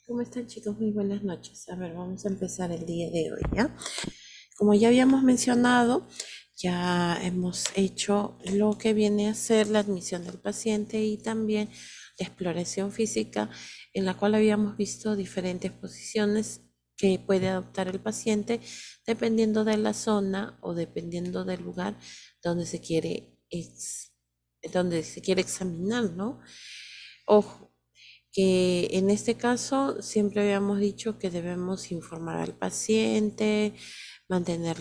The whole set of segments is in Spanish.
¿Cómo están chicos? Muy buenas noches. A ver, vamos a empezar el día de hoy, ¿ya? Como ya habíamos mencionado, ya hemos hecho lo que viene a ser la admisión del paciente y también la exploración física, en la cual habíamos visto diferentes posiciones que puede adoptar el paciente dependiendo de la zona o dependiendo del lugar donde donde se quiere examinar, ¿no? Ojo, que en este caso siempre habíamos dicho que debemos informar al paciente, mantener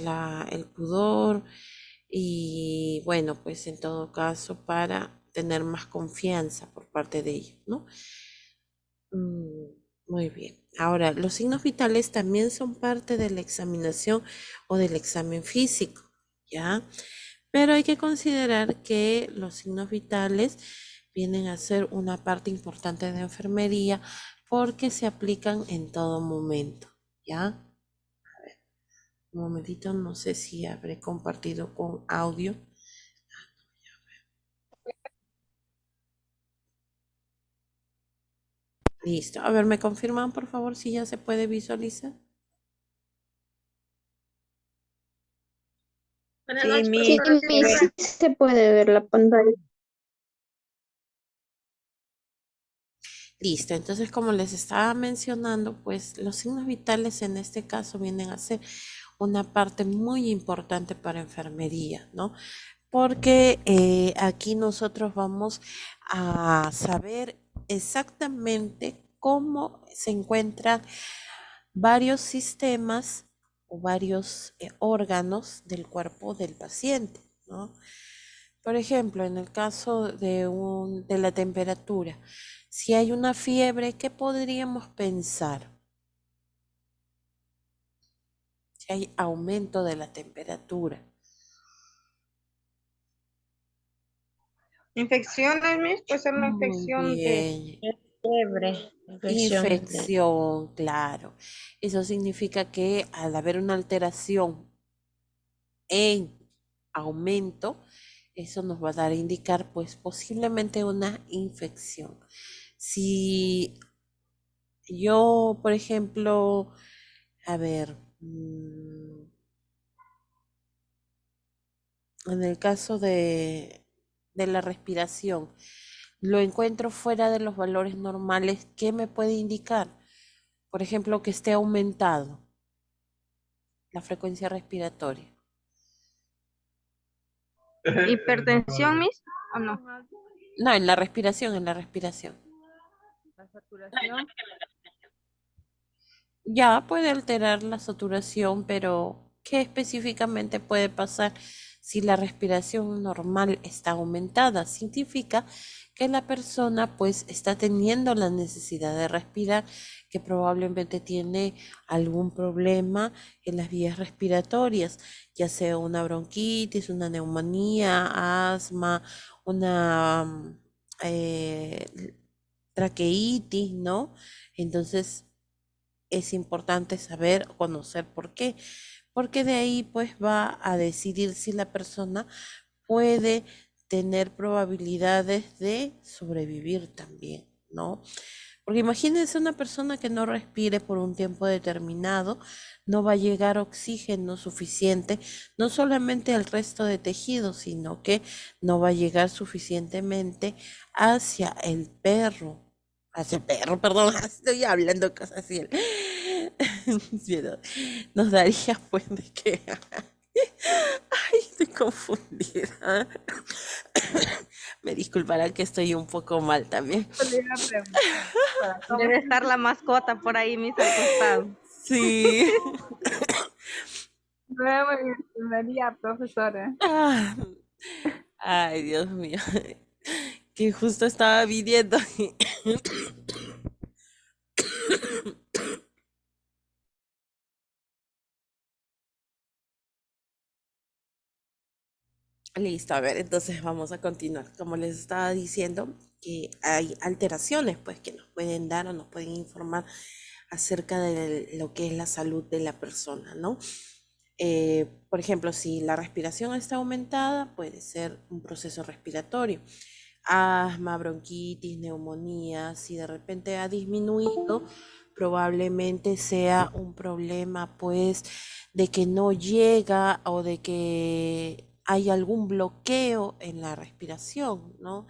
el pudor y bueno, pues en todo caso para tener más confianza por parte de ellos, ¿no? Mm, Muy bien. Ahora, los signos vitales también son parte de la examinación o del examen físico, ¿ya? Pero hay que considerar que los signos vitales vienen a ser una parte importante de enfermería porque se aplican en todo momento, ¿ya? Un momentito, no sé si habré compartido con audio. Listo. A ver, ¿me confirman por favor si ya se puede visualizar? Buenas Sí, noches, mi, Sí, profesora, sí se Miss, ve. sí se puede ver la pantalla. Listo, entonces como les estaba mencionando, pues los signos vitales en este caso vienen a ser una parte muy importante para enfermería, ¿no? Porque aquí nosotros vamos a saber exactamente cómo se encuentran varios sistemas o varios órganos del cuerpo del paciente, ¿no? Por ejemplo, en el caso de la temperatura, si hay una fiebre, ¿qué podríamos pensar? Si hay aumento de la temperatura. Infecciones, Miss, puede ser una Muy infección de bien. fiebre, infección de... Infección, claro. Eso significa que al haber una alteración en aumento, eso nos va a dar a indicar, pues, posiblemente una infección. Si yo, por ejemplo, a ver, en el caso de la respiración, lo encuentro fuera de los valores normales, ¿qué me puede indicar? Por ejemplo, que esté aumentado la frecuencia respiratoria. hipertensión, Miss, ¿o no? No, en la respiración, en la respiración. La saturación. Ya puede alterar la saturación, pero ¿qué específicamente puede pasar si la respiración normal está aumentada? Significa que la persona pues está teniendo la necesidad de respirar, que probablemente tiene algún problema en las vías respiratorias, ya sea una bronquitis, una neumonía, asma, una traqueitis, ¿no? Entonces es importante saber, conocer por qué, porque de ahí pues va a decidir si la persona puede tener probabilidades de sobrevivir también, ¿no? Porque imagínense una persona que no respire por un tiempo determinado, no va a llegar oxígeno suficiente, no solamente al resto de tejidos, sino que no va a llegar suficientemente hacia hacia el perro, perdón, estoy hablando cosas así. Sí, no, nos daría pues de que, ay, estoy confundida. Me disculparán que estoy un poco mal también. Debe estar la mascota por ahí, Miss, al costado. Sí. Nueva bienvenida, profesora. Ah, ay, Dios mío. Que justo estaba viniendo. Listo, a ver, entonces vamos a continuar. Como les estaba diciendo, que hay alteraciones pues que nos pueden dar o nos pueden informar acerca de lo que es la salud de la persona, ¿no? Por ejemplo, si la respiración está aumentada, puede ser un proceso respiratorio. Asma, bronquitis, neumonía, si de repente ha disminuido, probablemente sea un problema pues de que no llega o de que hay algún bloqueo en la respiración, ¿no?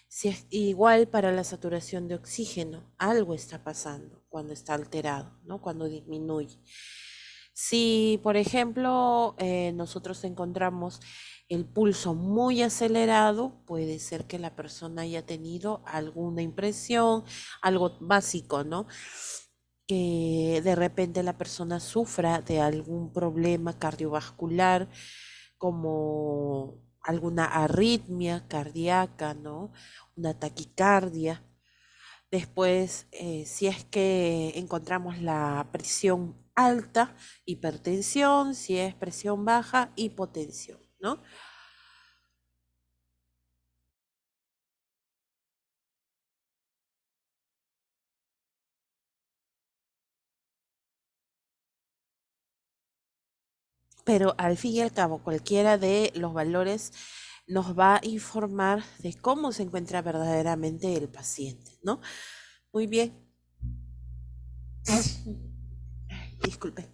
Si es igual para la saturación de oxígeno, algo está pasando cuando está alterado, ¿no? Cuando disminuye. Si, por ejemplo, nosotros encontramos el pulso muy acelerado, puede ser que la persona haya tenido alguna impresión, algo básico, ¿no? Que de repente la persona sufra de algún problema cardiovascular, como alguna arritmia cardíaca, ¿no? Una taquicardia. Después, si es que encontramos la presión alta, hipertensión; si es presión baja, hipotensión, ¿no? Pero al fin y al cabo, cualquiera de los valores nos va a informar de cómo se encuentra verdaderamente el paciente, ¿no? Muy bien. Disculpe.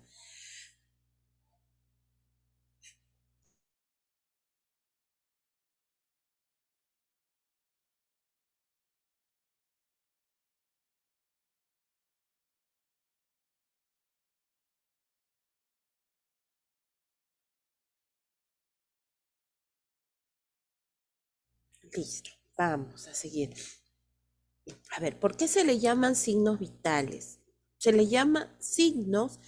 Listo. Vamos a seguir. A ver, ¿por qué se le llaman signos vitales? Se le llama signos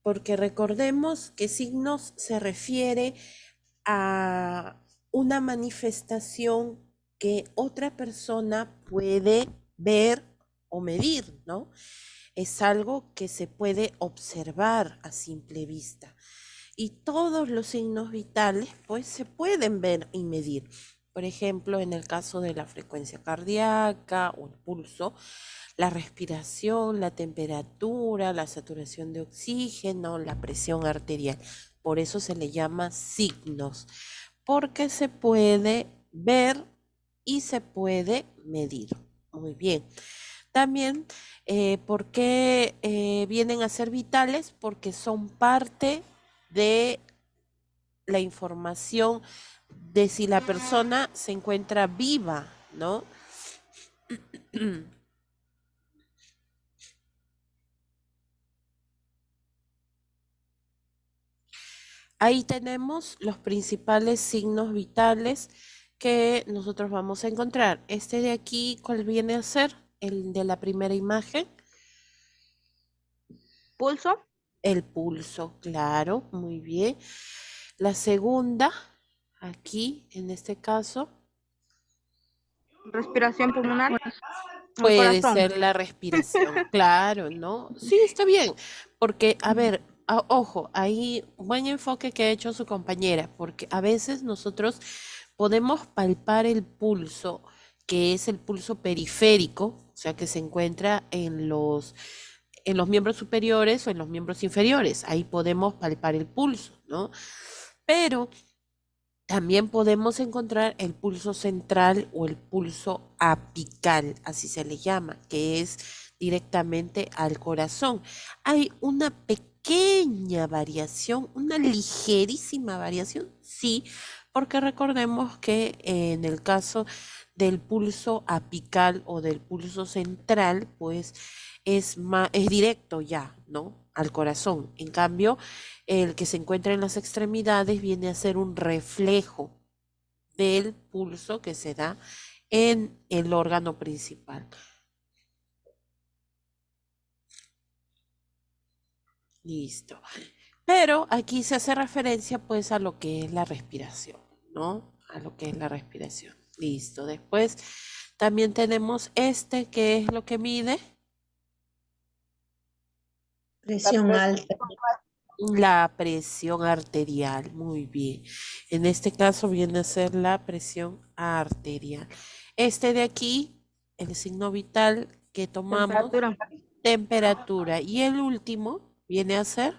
porque recordemos que signos se refiere a una manifestación que otra persona puede ver o medir, ¿no? Es algo que se puede observar a simple vista. Y todos los signos vitales, pues, se pueden ver y medir. Por ejemplo, en el caso de la frecuencia cardíaca o el pulso, la respiración, la temperatura, la saturación de oxígeno, la presión arterial. Por eso se le llama signos, porque se puede ver y se puede medir. Muy bien. También, ¿por qué vienen a ser vitales? Porque son parte de la información de si la persona se encuentra viva, ¿no? Ahí tenemos los principales signos vitales que nosotros vamos a encontrar. Este de aquí, ¿cuál viene a ser? El de la primera imagen. Pulso, El pulso, claro, muy bien. La segunda, aquí, en este caso, respiración pulmonar, el puede corazón. ser la respiración, claro, ¿no? Sí, está bien, porque, a ver, ojo, ahí buen enfoque que ha hecho su compañera, porque a veces nosotros podemos palpar el pulso, que es el pulso periférico, o sea, que se encuentra en los miembros superiores o en los miembros inferiores. Ahí podemos palpar el pulso, ¿no? Pero también podemos encontrar el pulso central o el pulso apical, así se le llama, que es directamente al corazón. Hay una pequeña variación, una ligerísima variación, sí, porque recordemos que en el caso del pulso apical o del pulso central, pues es directo ya, ¿no? Al corazón. En cambio, el que se encuentra en las extremidades viene a ser un reflejo del pulso que se da en el órgano principal. Listo. Pero aquí se hace referencia pues a lo que es la respiración, ¿no? A lo que es la respiración. Listo. Después también tenemos este, que es lo que mide Presión alta. la presión arterial. Muy bien. En este caso viene a ser la presión arterial. Este de aquí, el signo vital que tomamos, Temperatura, temperatura. Y el último viene a ser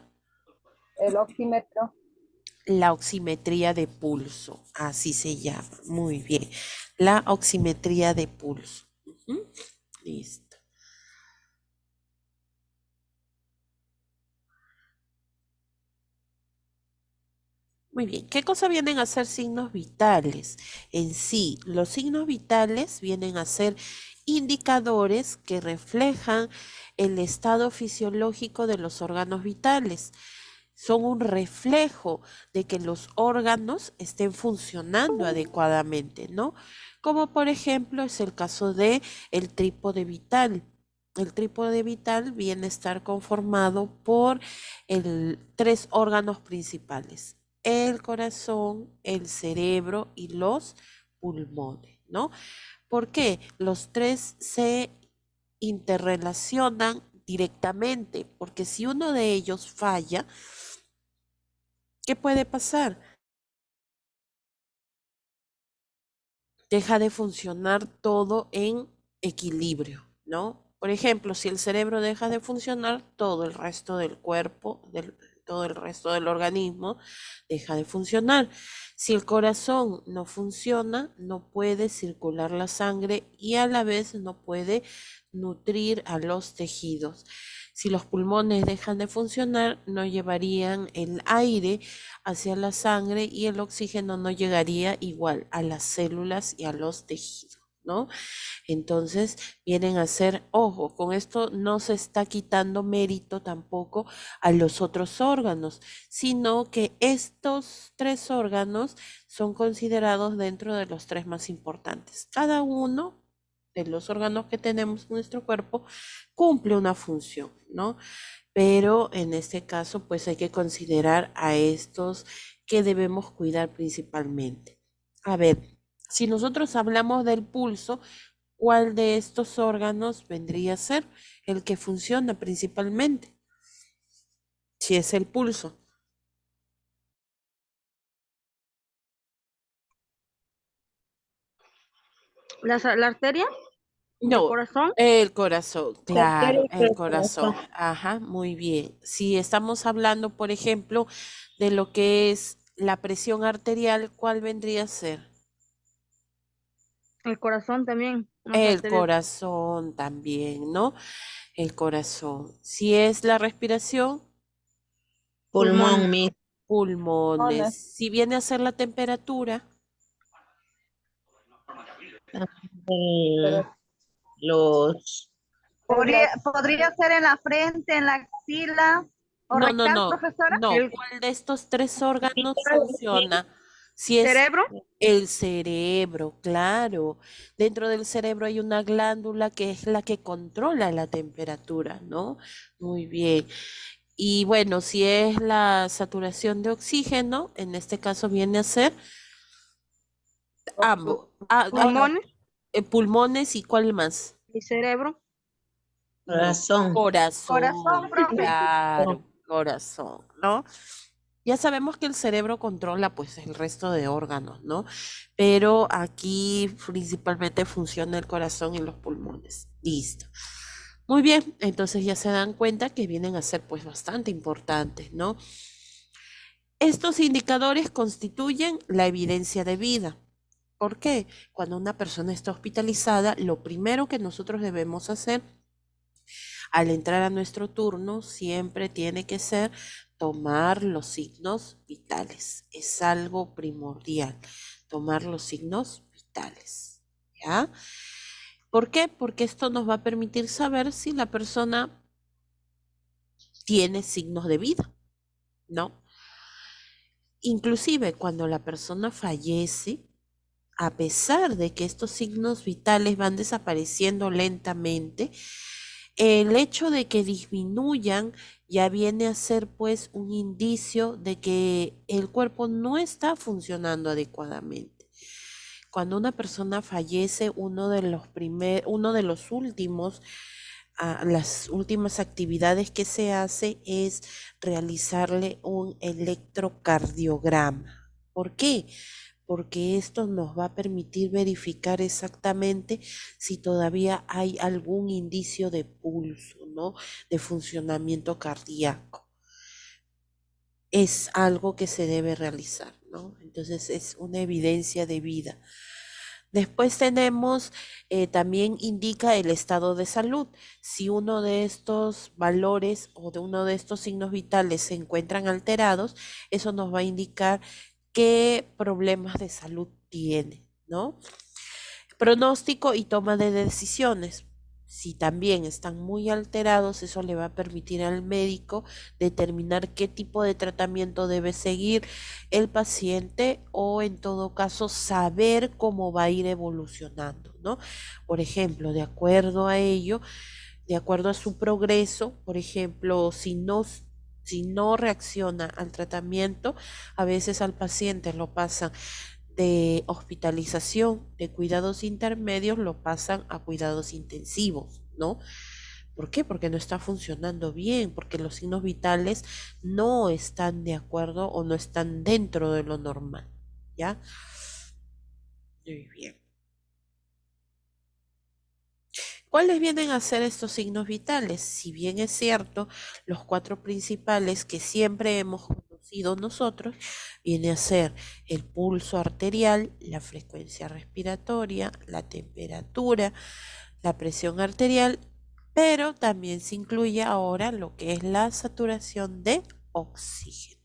El oxímetro. la oximetría de pulso. Así se llama. Muy bien. La oximetría de pulso. Ujú. Listo. Muy bien, ¿qué cosa vienen a ser signos vitales? En sí, los signos vitales vienen a ser indicadores que reflejan el estado fisiológico de los órganos vitales. Son un reflejo de que los órganos estén funcionando adecuadamente, ¿no? Como por ejemplo es el caso de el trípode vital. El trípode vital viene a estar conformado por tres órganos principales: el corazón, el cerebro y los pulmones, ¿no? ¿Por qué? Los tres se interrelacionan directamente, porque si uno de ellos falla, ¿qué puede pasar? Deja de funcionar todo en equilibrio, ¿no? Por ejemplo, si el cerebro deja de funcionar, todo el resto del cuerpo, todo el resto del organismo deja de funcionar. Si el corazón no funciona, no puede circular la sangre y a la vez no puede nutrir a los tejidos. Si los pulmones dejan de funcionar, no llevarían el aire hacia la sangre y el oxígeno no llegaría igual a las células y a los tejidos, ¿no? Entonces vienen a ser, ojo, con esto no se está quitando mérito tampoco a los otros órganos, sino que estos tres órganos son considerados dentro de los tres más importantes. Cada uno de los órganos que tenemos en nuestro cuerpo cumple una función, ¿no? Pero en este caso, pues hay que considerar a estos que debemos cuidar principalmente. A ver, si nosotros hablamos del pulso, ¿cuál de estos órganos vendría a ser el que funciona principalmente? Si es el pulso. La arteria, el No, corazón, el corazón, claro, Arteria el del corazón. corazón. Ajá, muy bien. Si estamos hablando, por ejemplo, de lo que es la presión arterial, ¿cuál vendría a ser? el corazón también, no sé, El arterial. corazón también, ¿no? El corazón. Si es la respiración, Pulmón, Pulmón, mi. pulmones. Pulmones. Si viene a ser la temperatura, el- Pero los, en la, Podría ser en la frente, en la axila o no, no, rectal, no, profesora. no. el ¿Cuál de estos tres órganos sí, funciona? Si es cerebro, el cerebro, claro. Dentro del cerebro hay una glándula que es la que controla la temperatura, ¿no? Muy bien. Y bueno, si es la saturación de oxígeno, en este caso viene a ser ambos. pulmones Pulmones y ¿cuál más? y cerebro. No, corazón. Corazón, corazón, profe. claro, corazón, ¿no? Ya sabemos que el cerebro controla pues el resto de órganos, ¿no? Pero aquí principalmente funciona el corazón y los pulmones. Listo. Muy bien, entonces ya se dan cuenta que vienen a ser pues bastante importantes, ¿no? Estos indicadores constituyen la evidencia de vida. ¿Por qué? Cuando una persona está hospitalizada, lo primero que nosotros debemos hacer al entrar a nuestro turno siempre tiene que ser tomar los signos vitales. Es algo primordial, tomar los signos vitales. ¿Ya? ¿Por qué? Porque esto nos va a permitir saber si la persona tiene signos de vida, ¿no? Inclusive cuando la persona fallece, a pesar de que estos signos vitales van desapareciendo lentamente, el hecho de que disminuyan ya viene a ser pues un indicio de que el cuerpo no está funcionando adecuadamente. Cuando una persona fallece, uno de los últimos, las últimas actividades que se hace es realizarle un electrocardiograma. ¿Por qué? Porque esto nos va a permitir verificar exactamente si todavía hay algún indicio de pulso, ¿no? De funcionamiento cardíaco. Es algo que se debe realizar, ¿no? Entonces es una evidencia de vida. Después tenemos, también indica el estado de salud. Si uno de estos valores o de uno de estos signos vitales se encuentran alterados, eso nos va a indicar qué problemas de salud tiene, ¿no? Pronóstico y toma de decisiones. Si también están muy alterados, eso le va a permitir al médico determinar qué tipo de tratamiento debe seguir el paciente o en todo caso saber cómo va a ir evolucionando, ¿no? Por ejemplo, de acuerdo a ello, de acuerdo a su progreso, por ejemplo, si no reacciona al tratamiento, a veces al paciente lo pasan de hospitalización, de cuidados intermedios, lo pasan a cuidados intensivos, ¿no? ¿Por qué? Porque no está funcionando bien, porque los signos vitales no están de acuerdo o no están dentro de lo normal, ¿ya? Muy bien. ¿Cuáles vienen a ser estos signos vitales? Si bien es cierto, los cuatro principales que siempre hemos conocido nosotros, viene a ser el pulso arterial, la frecuencia respiratoria, la temperatura, la presión arterial, pero también se incluye ahora lo que es la saturación de oxígeno.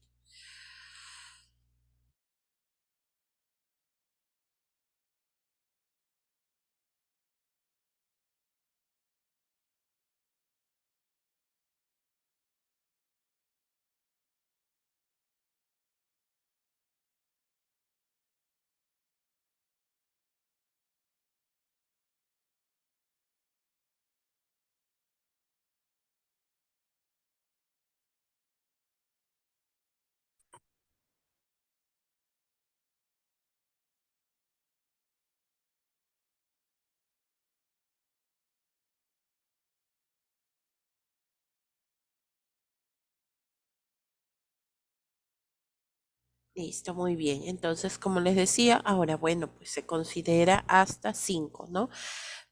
Listo, muy bien. Entonces, como les decía, ahora, bueno, pues se considera hasta 5, ¿no?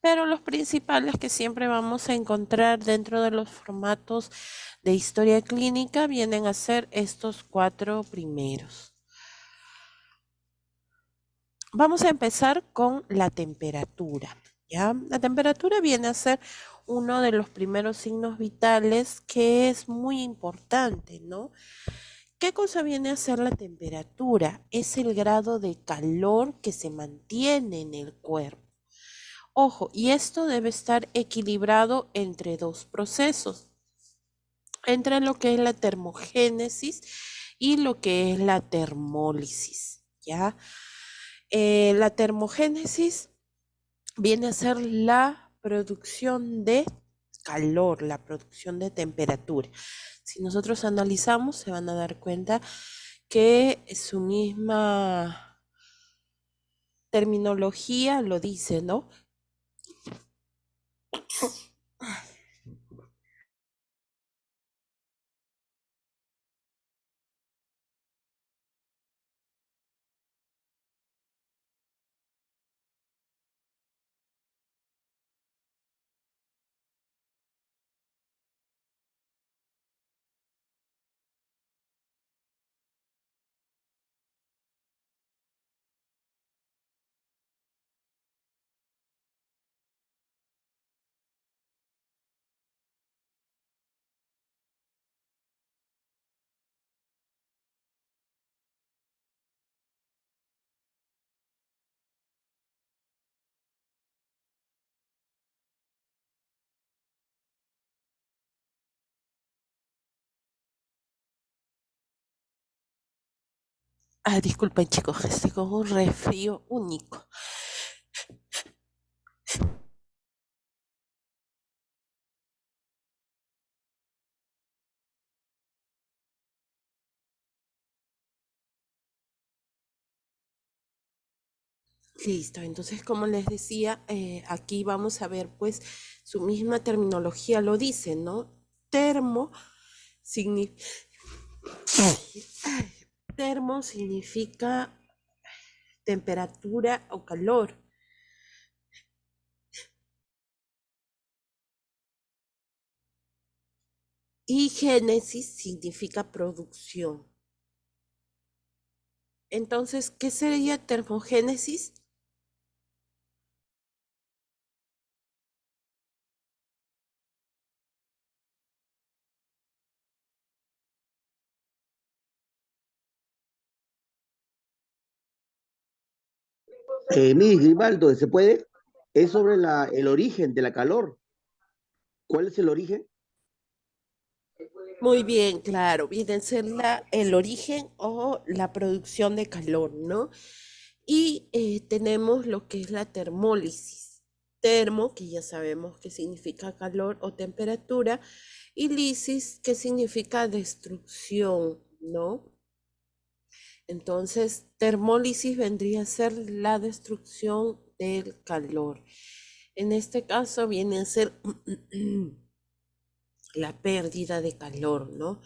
Pero los principales que siempre vamos a encontrar dentro de los formatos de historia clínica vienen a ser estos cuatro primeros. Vamos a empezar con la temperatura, ¿ya? La temperatura viene a ser uno de los primeros signos vitales que es muy importante, ¿no? ¿Qué cosa viene a ser la temperatura? Es el grado de calor que se mantiene en el cuerpo. Ojo, y esto debe estar equilibrado entre dos procesos, entre lo que es la termogénesis y lo que es la termólisis, ¿ya? La termogénesis viene a ser la producción de calor, la producción de temperatura. Si nosotros analizamos, se van a dar cuenta que su misma terminología lo dice, ¿no? Disculpen chicos, estoy con un resfrío único. Listo, entonces como les decía, aquí vamos a ver pues su misma terminología lo dice, ¿no? Termo significa, termo significa temperatura o calor. Y génesis significa producción. Entonces, ¿qué sería termogénesis? Miss Grimaldo, ¿se puede? Es sobre el origen de la calor. ¿Cuál es el origen? Muy bien, claro, viene a ser el origen o la producción de calor, ¿no? Y tenemos lo que es la termólisis. Termo, que ya sabemos que significa calor o temperatura, y lisis, que significa destrucción, ¿no? Entonces, termólisis vendría a ser la destrucción del calor. En este caso viene a ser la pérdida de calor, ¿no?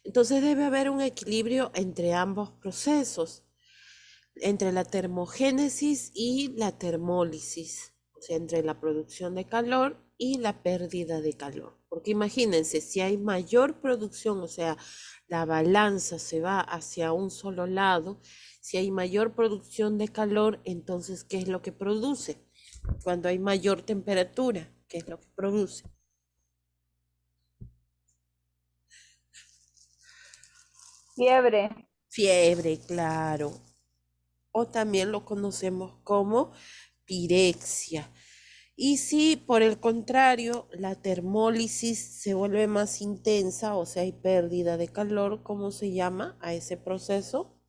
Entonces debe haber un equilibrio entre ambos procesos, entre la termogénesis y la termólisis, o sea, entre la producción de calor y la pérdida de calor. Porque imagínense, si hay mayor producción, o sea, la balanza se va hacia un solo lado, si hay mayor producción de calor, entonces, ¿qué es lo que produce? Cuando hay mayor temperatura, ¿qué es lo que produce? Fiebre. Fiebre, claro. O también lo conocemos como pirexia. Y si por el contrario la termólisis se vuelve más intensa, o sea, hay pérdida de calor, ¿cómo se llama a ese proceso?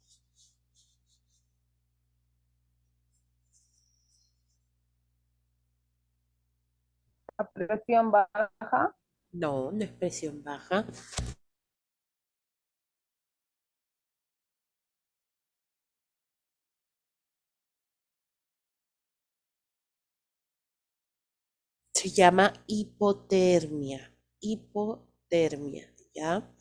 La presión baja. No, no es presión baja. Se llama hipotermia. Hipotermia, ¿ya?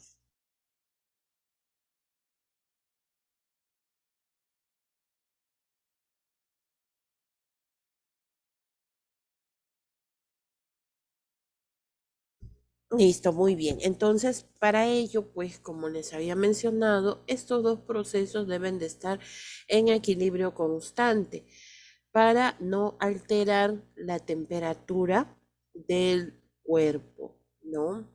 Listo, muy bien. Entonces, para ello, pues como les había mencionado, estos dos procesos deben de estar en equilibrio constante para no alterar la temperatura del cuerpo, ¿no?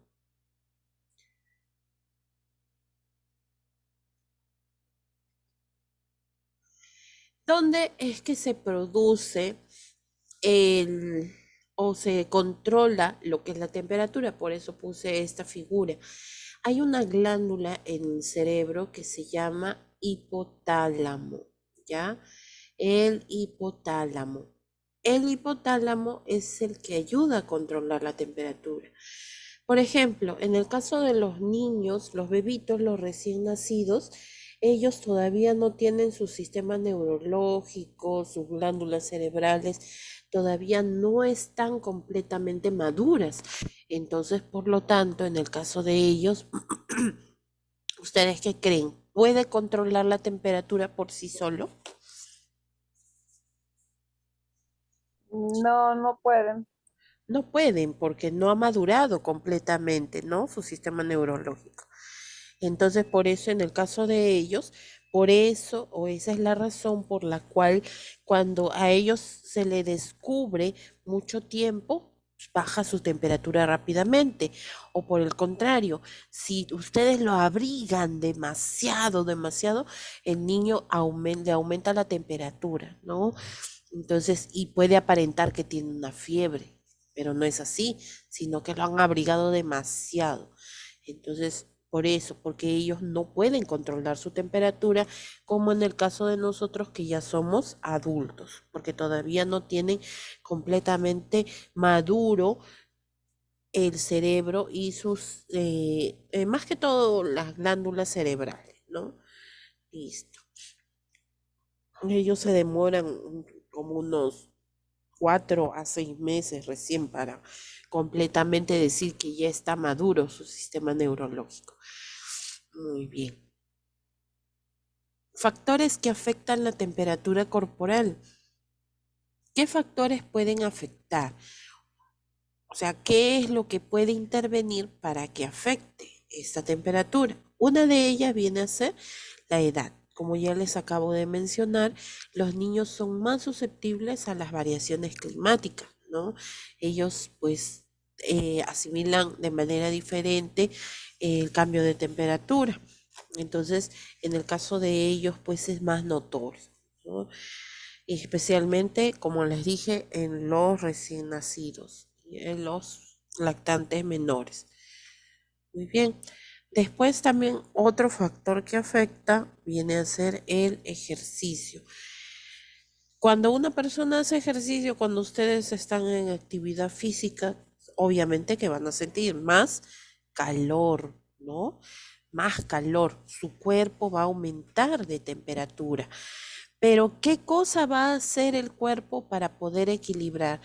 ¿Dónde es que se produce el o se controla lo que es la temperatura? Por eso puse esta figura. Hay una glándula en el cerebro que se llama hipotálamo, ¿ya? El hipotálamo. El hipotálamo es el que ayuda a controlar la temperatura. Por ejemplo, en el caso de los niños, los bebitos, los recién nacidos, ellos todavía no tienen su sistema neurológico, sus glándulas cerebrales, todavía no están completamente maduras. Entonces, por lo tanto, en el caso de ellos, ¿ustedes qué creen? ¿Puede controlar la temperatura por sí solo? No, no pueden. No pueden porque no ha madurado completamente, ¿no? Su sistema neurológico. Entonces, por eso, en el caso de ellos, por eso, o esa es la razón por la cual cuando a ellos se le descubre mucho tiempo, baja su temperatura rápidamente. O por el contrario, si ustedes lo abrigan demasiado, demasiado, el niño le aumenta la temperatura, ¿no? Entonces, y puede aparentar que tiene una fiebre, pero no es así, sino que lo han abrigado demasiado. Entonces, por eso, porque ellos no pueden controlar su temperatura, como en el caso de nosotros que ya somos adultos, porque todavía no tienen completamente maduro el cerebro y más que todo las glándulas cerebrales, ¿no? Listo. Ellos se demoran como unos 4 a 6 meses recién para completamente decir que ya está maduro su sistema neurológico. Muy bien. Factores que afectan la temperatura corporal. ¿Qué factores pueden afectar? O sea, ¿qué es lo que puede intervenir para que afecte esta temperatura? Una de ellas viene a ser la edad. Como ya les acabo de mencionar, los niños son más susceptibles a las variaciones climáticas, ¿no? Ellos pues asimilan de manera diferente el cambio de temperatura. Entonces, en el caso de ellos, pues es más notorio, ¿no? y especialmente, como les dije, en los recién nacidos y en los lactantes menores. Muy bien. Después también otro factor que afecta viene a ser el ejercicio. Cuando una persona hace ejercicio, cuando ustedes están en actividad física, obviamente que van a sentir más calor, ¿no? Más calor. Su cuerpo va a aumentar de temperatura. Pero ¿qué cosa va a hacer el cuerpo para poder equilibrar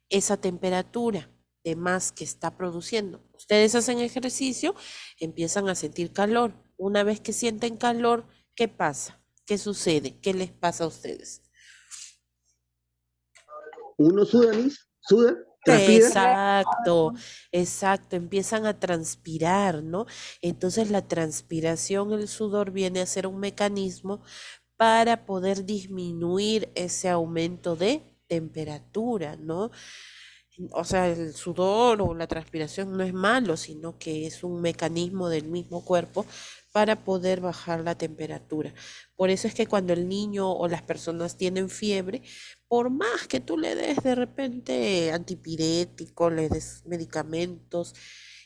esa temperatura de más que está produciendo? Ustedes hacen ejercicio, empiezan a sentir calor. Una vez que sienten calor, ¿qué pasa? ¿Qué sucede? ¿Qué les pasa a ustedes? Uno suda, Liz, suda, transpira. Exacto, exacto, empiezan a transpirar, ¿no? Entonces la transpiración, el sudor viene a ser un mecanismo para poder disminuir ese aumento de temperatura, ¿no? O sea, el sudor o la transpiración no es malo, sino que es un mecanismo del mismo cuerpo para poder bajar la temperatura. Por eso es que cuando el niño o las personas tienen fiebre, por más que tú le des de repente antipirético, le des medicamentos,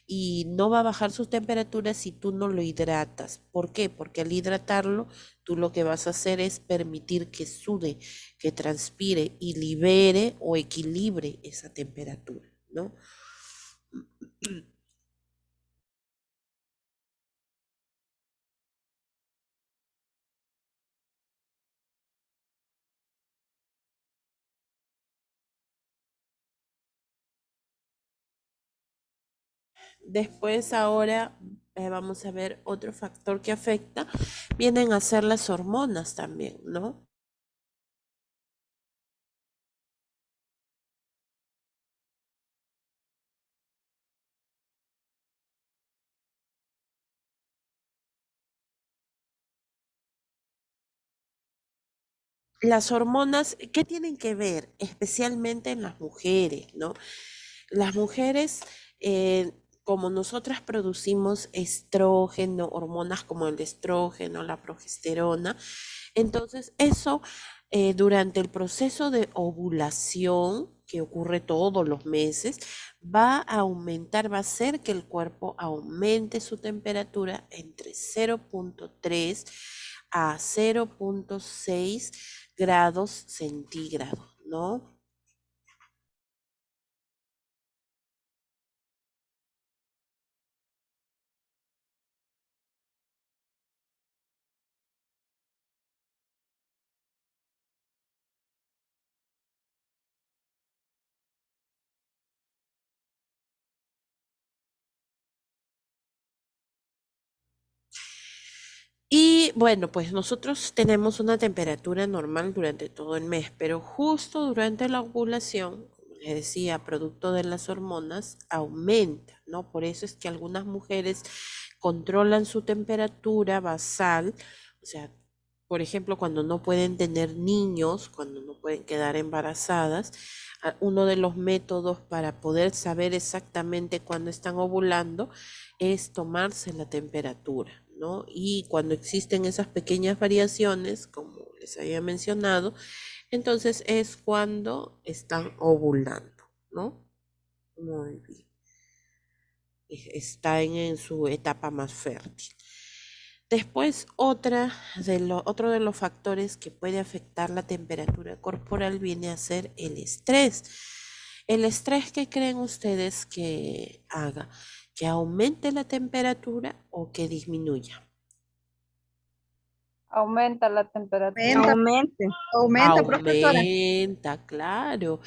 y no va a bajar su temperatura si tú no lo hidratas. ¿Por qué? Porque al hidratarlo, tú lo que vas a hacer es permitir que sude, que transpire y libere o equilibre esa temperatura, ¿no? Después ahora vamos a ver otro factor que afecta, vienen a ser las hormonas también, ¿no? Las hormonas, ¿qué tienen que ver? Especialmente en las mujeres, ¿no? Las mujeres, como nosotras producimos estrógeno, hormonas como el estrógeno, la progesterona, entonces eso durante el proceso de ovulación, que ocurre todos los meses, va a aumentar, va a hacer que el cuerpo aumente su temperatura entre 0,3 a 0,6 grados centígrados, ¿no? Y bueno, pues nosotros tenemos una temperatura normal durante todo el mes, pero justo durante la ovulación, como les decía, producto de las hormonas, aumenta, ¿no? Por eso es que algunas mujeres controlan su temperatura basal, o sea, por ejemplo, cuando no pueden tener niños, cuando no pueden quedar embarazadas, uno de los métodos para poder saber exactamente cuándo están ovulando es tomarse la temperatura, ¿no? Y cuando existen esas pequeñas variaciones, como les había mencionado, entonces es cuando están ovulando, ¿no? Muy bien. Están en su etapa más fértil. Después, otro de los factores que puede afectar la temperatura corporal viene a ser el estrés. El estrés, ¿qué creen ustedes que haga? ¿Que aumente la temperatura o que disminuya? Aumenta la temperatura. Aumenta, Aumente. aumenta, profesora. Aumenta, claro,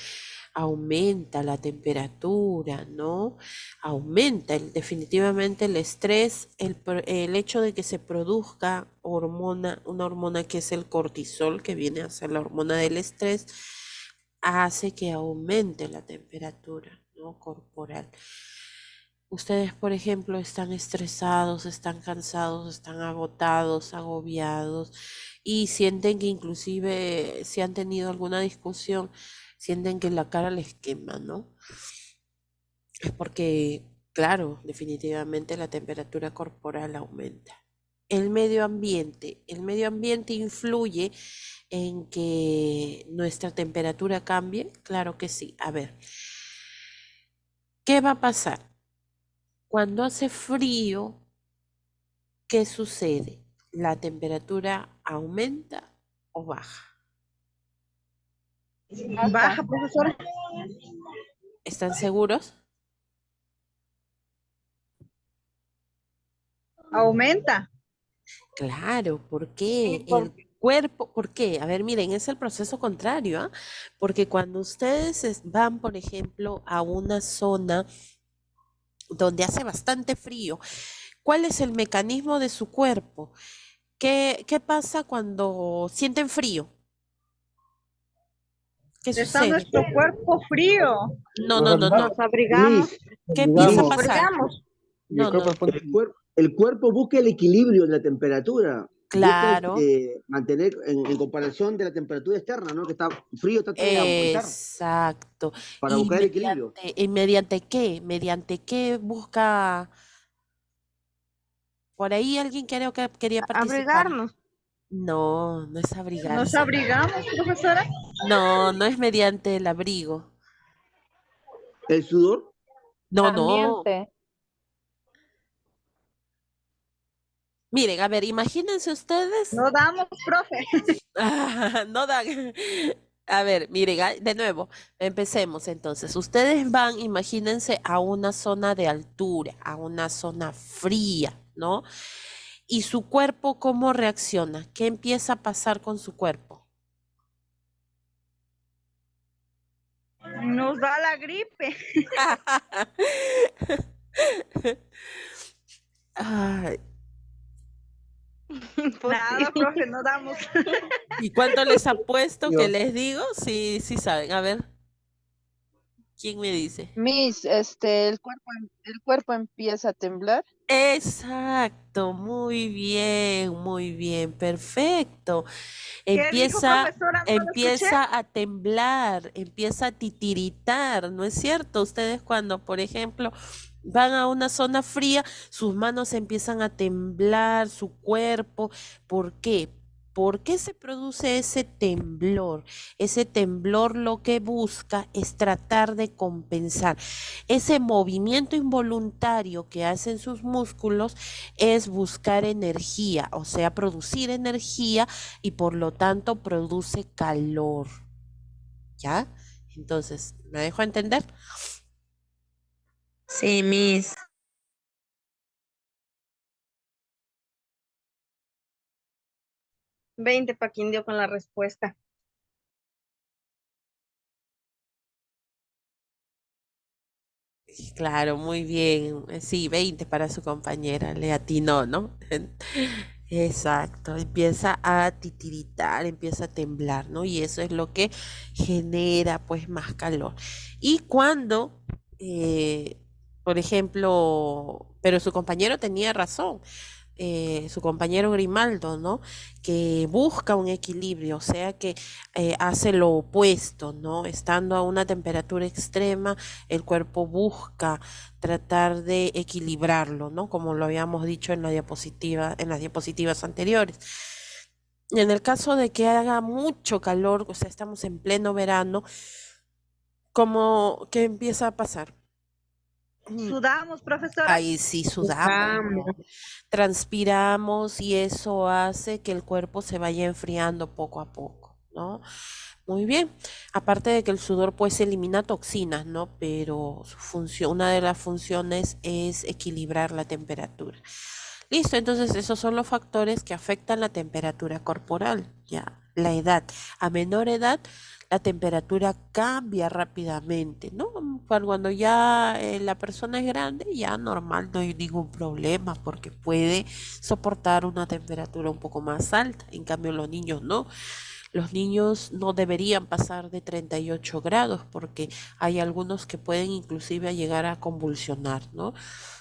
aumenta la temperatura, ¿no? Aumenta definitivamente el estrés, el hecho de que se produzca una hormona que es el cortisol, que viene a ser la hormona del estrés, hace que aumente la temperatura, ¿no? Corporal. Ustedes, por ejemplo, están estresados, están cansados, están agotados, agobiados y sienten que inclusive si han tenido alguna discusión, sienten que la cara les quema, ¿no? Es porque, claro, definitivamente la temperatura corporal aumenta. El medio ambiente. El medio ambiente influye en que nuestra temperatura cambie. Claro que sí. A ver, ¿qué va a pasar? Cuando hace frío, ¿qué sucede? ¿La temperatura aumenta o baja? Baja, profesora. ¿Están seguros? Aumenta. Claro, ¿por Sí, qué? El cuerpo, ¿por qué? A ver, miren, es el proceso contrario, ¿ah? Porque cuando ustedes van, por ejemplo, a una zona donde hace bastante frío, ¿cuál es el mecanismo de su cuerpo? ¿Qué pasa cuando sienten frío? ¿Qué Está sucede? nuestro cuerpo frío. No, no, no, no. Nos abrigamos. Miss, ¿Qué empieza a Miss, pasar? Y el No, cuerpo no, se pone el cuerpo busca el equilibrio de la temperatura. Busca claro, mantener en comparación de la temperatura externa, ¿no? Que está frío, trata de aumentar exacto. para ¿Y buscar el equilibrio. mediante qué? ¿Mediante qué busca? Por ahí alguien creo que quería participar. Abrigarnos. No, no es Nos abrigarse. abrigamos, profesora. No, no es mediante el abrigo. El sudor, No, no. ambiente. Miren, a ver, imagínense ustedes. No damos, profe. No dan. A ver, miren, de nuevo, empecemos entonces. Ustedes van, imagínense, a una zona de altura, a una zona fría, ¿no? ¿Y su cuerpo cómo reacciona? ¿Qué empieza a pasar con su cuerpo? Nos da la gripe. Ay, Nada, profe, no damos. ¿y cuánto les apuesto que Dios. les digo? Sí, sí saben. A ver, ¿quién me dice? Miss, el cuerpo empieza a temblar. Exacto, muy bien, perfecto. ¿Qué dijo, Empieza, profesora? No lo escuché. empieza a temblar, empieza a titiritar, ¿no es cierto? Ustedes cuando, por ejemplo, van a una zona fría, sus manos empiezan a temblar, su cuerpo. ¿Por qué? ¿Por qué se produce ese temblor? Ese temblor lo que busca es tratar de compensar. Ese movimiento involuntario que hacen sus músculos es buscar energía, o sea, producir energía y por lo tanto produce calor. ¿Ya? Entonces, ¿me dejo entender? Sí, Miss. 20 para quien dio con la respuesta. Claro, muy bien. Sí, 20 para su compañera, le atinó, ¿no? Exacto, empieza a titiritar, empieza a temblar, ¿no? Y eso es lo que genera pues más calor. Y cuando, eh, por ejemplo, pero su compañero tenía razón, su compañero Grimaldo, ¿no? Que busca un equilibrio, o sea que hace lo opuesto, ¿no? Estando a una temperatura extrema, el cuerpo busca tratar de equilibrarlo, ¿no? Como lo habíamos dicho en la diapositiva, en las diapositivas anteriores. Y en el caso de que haga mucho calor, o sea, estamos en pleno verano, ¿cómo qué empieza a pasar? Sudamos, profesora. Ahí sí sudamos, ¿no? Transpiramos y eso hace que el cuerpo se vaya enfriando poco a poco, ¿no? Muy bien. Aparte de que el sudor pues elimina toxinas, ¿no? Pero su función, una de las funciones es equilibrar la temperatura. Listo, entonces esos son los factores que afectan la temperatura corporal, ya. La edad. A menor edad, la temperatura cambia rápidamente, ¿no? Cuando ya la persona es grande, ya normal, no hay ningún problema porque puede soportar una temperatura un poco más alta. En cambio, los niños no. Los niños no deberían pasar de 38 grados porque hay algunos que pueden inclusive llegar a convulsionar, ¿no?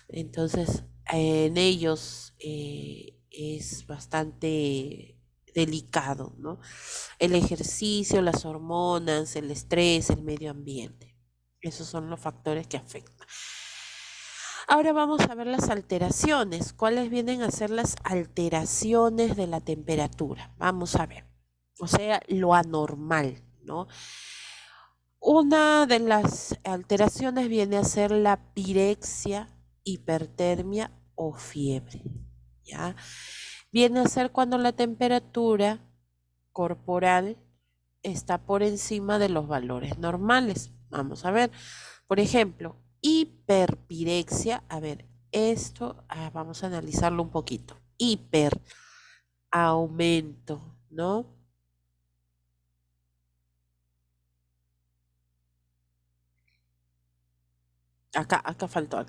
Entonces, en ellos es bastante delicado, ¿no? El ejercicio, las hormonas, el estrés, el medio ambiente. Esos son los factores que afectan. Ahora vamos a ver las alteraciones. ¿Cuáles vienen a ser las alteraciones de la temperatura? Vamos a ver. O sea, lo anormal, ¿no? Una de las alteraciones viene a ser la pirexia, hipertermia o fiebre, ¿ya? Viene a ser cuando la temperatura corporal está por encima de los valores normales. Vamos a ver, por ejemplo, hiperpirexia. A ver, esto vamos a analizarlo un poquito. Hiper, aumento, ¿no? Acá faltó.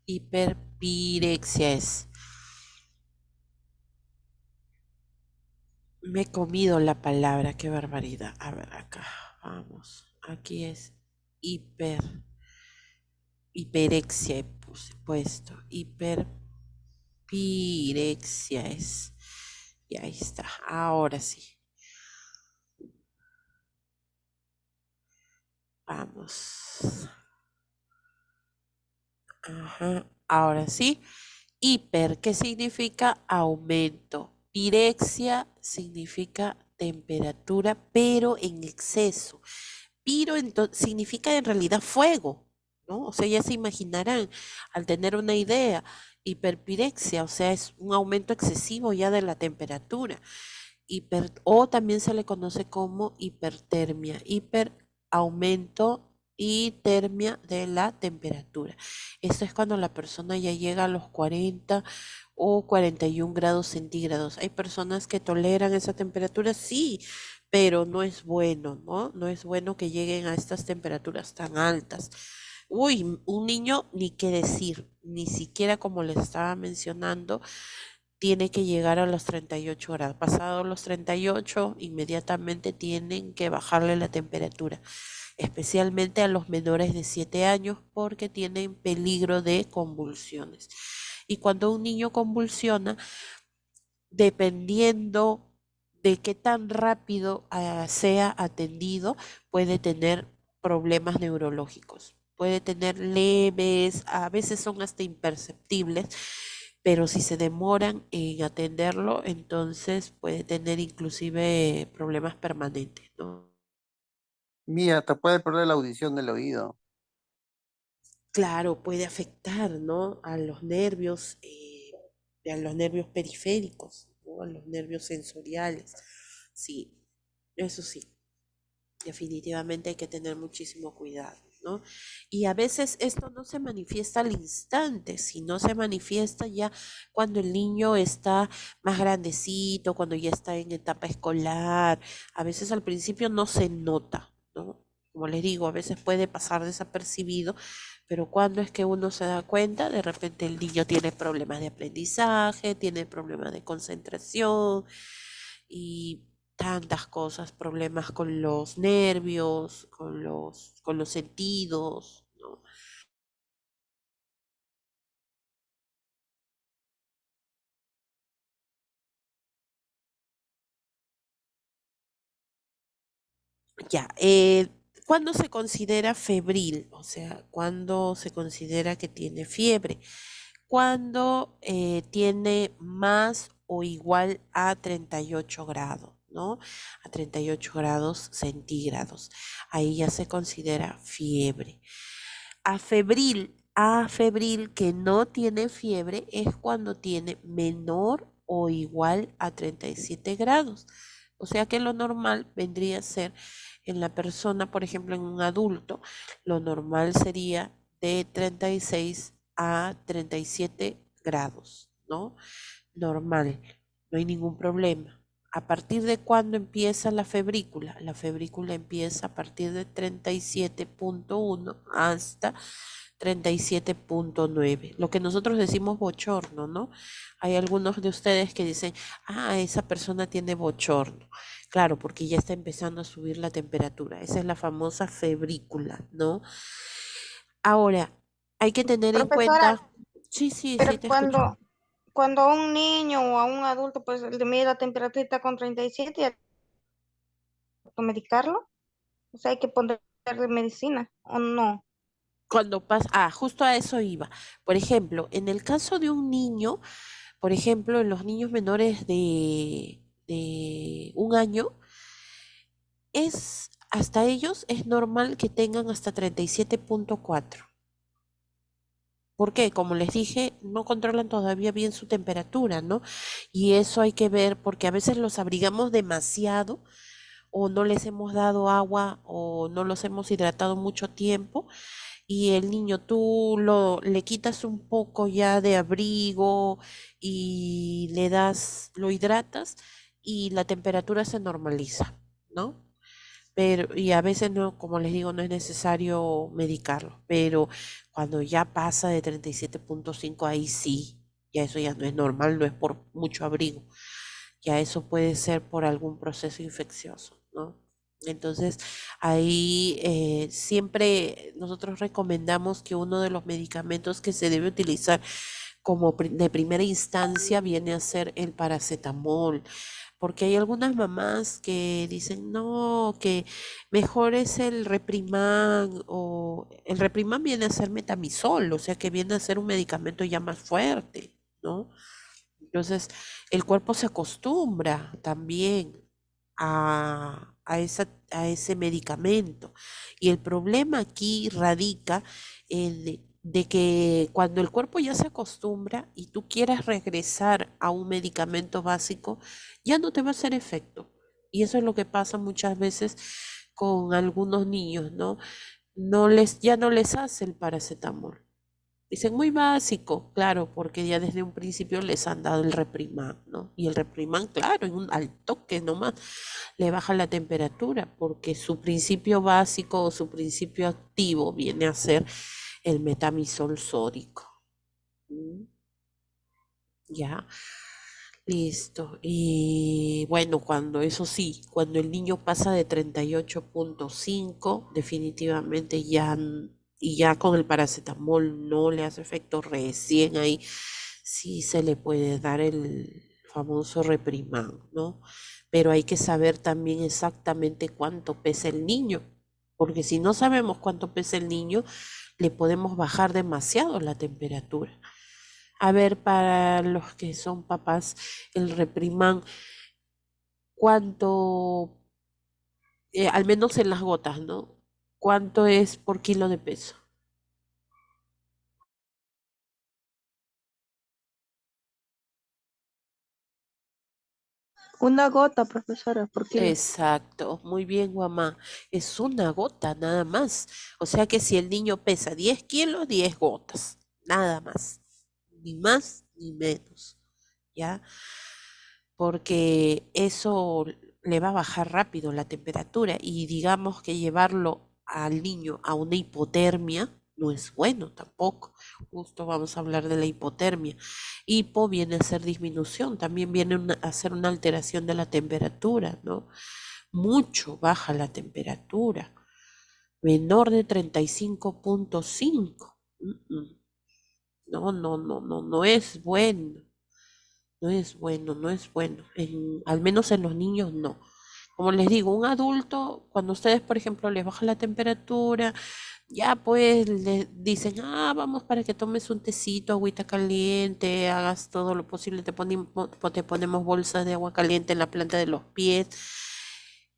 Hiperpirexia es. Me he comido la palabra, qué barbaridad. A ver, acá, vamos. Aquí es hiper, hiperexia he puesto. Hiperpirexia es. Y ahí está. Ahora sí. Vamos. Ajá. Ahora sí. Hiper, ¿qué significa aumento? Pirexia significa temperatura, pero en exceso. Piro significa en realidad fuego, ¿no? O sea, ya se imaginarán al tener una idea, hiperpirexia, o sea, es un aumento excesivo ya de la temperatura. O también se le conoce como hipertermia, aumento y termia de la temperatura. Esto es cuando la persona ya llega a los 40 o 41 grados centígrados. Hay personas que toleran esa temperatura, sí, pero no es bueno, ¿no? No es bueno que lleguen a estas temperaturas tan altas. Uy, un niño, ni qué decir, ni siquiera como les estaba mencionando, tiene que llegar a los 38 grados. Pasados los 38, inmediatamente tienen que bajarle la temperatura, especialmente a los menores de 7 años, porque tienen peligro de convulsiones. Y cuando un niño convulsiona, dependiendo de qué tan rápido sea atendido, puede tener problemas neurológicos. Puede tener leves, a veces son hasta imperceptibles, pero si se demoran en atenderlo, entonces puede tener inclusive problemas permanentes, ¿no? Mía, te puede perder la audición del oído. Claro, puede afectar, ¿no? A los nervios periféricos, ¿no? A los nervios sensoriales. Sí, eso sí, definitivamente hay que tener muchísimo cuidado, ¿no? Y a veces esto no se manifiesta al instante, sino se manifiesta ya cuando el niño está más grandecito, cuando ya está en etapa escolar. A veces al principio no se nota, ¿no? Como les digo, a veces puede pasar desapercibido, pero cuando es que uno se da cuenta, de repente el niño tiene problemas de aprendizaje, tiene problemas de concentración y tantas cosas, problemas con los nervios, con los sentidos, ¿no? Ya, ¿cuándo se considera febril? O sea, ¿cuándo se considera que tiene fiebre? Cuando tiene más o igual a 38 grados, ¿no? A 38 grados centígrados. Ahí ya se considera fiebre. A febril que no tiene fiebre es cuando tiene menor o igual a 37 grados. O sea que lo normal vendría a ser en la persona, por ejemplo, en un adulto, lo normal sería de 36 a 37 grados, ¿no? Normal, no hay ningún problema. ¿A partir de cuándo empieza la febrícula? La febrícula empieza a partir de 37.1 hasta 37.9, lo que nosotros decimos bochorno, ¿no? Hay algunos de ustedes que dicen, esa persona tiene bochorno. Claro, porque ya está empezando a subir la temperatura. Esa es la famosa febrícula, ¿no? Ahora, hay que tener en Profesora, cuenta, sí, sí, pero sí, te escucho. cuando a un niño o a un adulto, pues le mide la temperatura está con 37 y hay que automedicarlo, o sea, hay que ponerle medicina, ¿o no? Cuando pasa, justo a eso iba. Por ejemplo, en el caso de un niño, por ejemplo, en los niños menores de 1 año, hasta ellos es normal que tengan hasta 37.4. ¿Por qué? Como les dije, no controlan todavía bien su temperatura, ¿no? Y eso hay que ver porque a veces los abrigamos demasiado o no les hemos dado agua o no los hemos hidratado mucho tiempo y el niño le quitas un poco ya de abrigo y lo hidratas y la temperatura se normaliza, ¿no? Pero, y a veces no, como les digo, no es necesario medicarlo, pero cuando ya pasa de 37.5, ahí sí, ya eso ya no es normal, no es por mucho abrigo, ya eso puede ser por algún proceso infeccioso, ¿no? Entonces, ahí siempre nosotros recomendamos que uno de los medicamentos que se debe utilizar como de primera instancia viene a ser el paracetamol, porque hay algunas mamás que dicen, no, que mejor es el Reprimán, o el Reprimán viene a ser metamizol, o sea que viene a ser un medicamento ya más fuerte, ¿no? Entonces, el cuerpo se acostumbra también a ese medicamento. Y el problema aquí radica en de que cuando el cuerpo ya se acostumbra y tú quieras regresar a un medicamento básico, ya no te va a hacer efecto. Y eso es lo que pasa muchas veces con algunos niños, ¿no? Ya no les hace el paracetamol. Dicen muy básico, claro, porque ya desde un principio les han dado el Reprimán, ¿no? Y el Reprimán, claro, al toque nomás le baja la temperatura, porque su principio básico o su principio activo viene a ser el metamizol sódico. ¿Mm? Ya, listo. Y bueno, eso sí, cuando el niño pasa de 38.5, definitivamente y ya con el paracetamol no le hace efecto, recién ahí sí se le puede dar el famoso Reprimán, ¿no? Pero hay que saber también exactamente cuánto pesa el niño, porque si no sabemos cuánto pesa el niño, le podemos bajar demasiado la temperatura. A ver, para los que son papás, el Reprimán, ¿cuánto, al menos en las gotas, ¿no? ¿Cuánto es por kilo de peso? Una gota, profesora, por kilo. Exacto, muy bien, mamá. Es una gota nada más. O sea que si el niño pesa 10 kilos, 10 gotas, nada más. Ni más ni menos, ¿ya? Porque eso le va a bajar rápido la temperatura y digamos que llevarlo al niño a una hipotermia no es bueno tampoco. Justo vamos a hablar de la hipotermia. Hipo viene a ser disminución, también viene a ser una alteración de la temperatura, ¿no? Mucho baja la temperatura, menor de 35.5. No, no, no, no, no es bueno. No es bueno, no es bueno. Al menos en los niños no. Como les digo, un adulto, cuando ustedes, por ejemplo, les baja la temperatura, ya pues le dicen, vamos para que tomes un tecito, agüita caliente, hagas todo lo posible, te ponemos bolsas de agua caliente en la planta de los pies.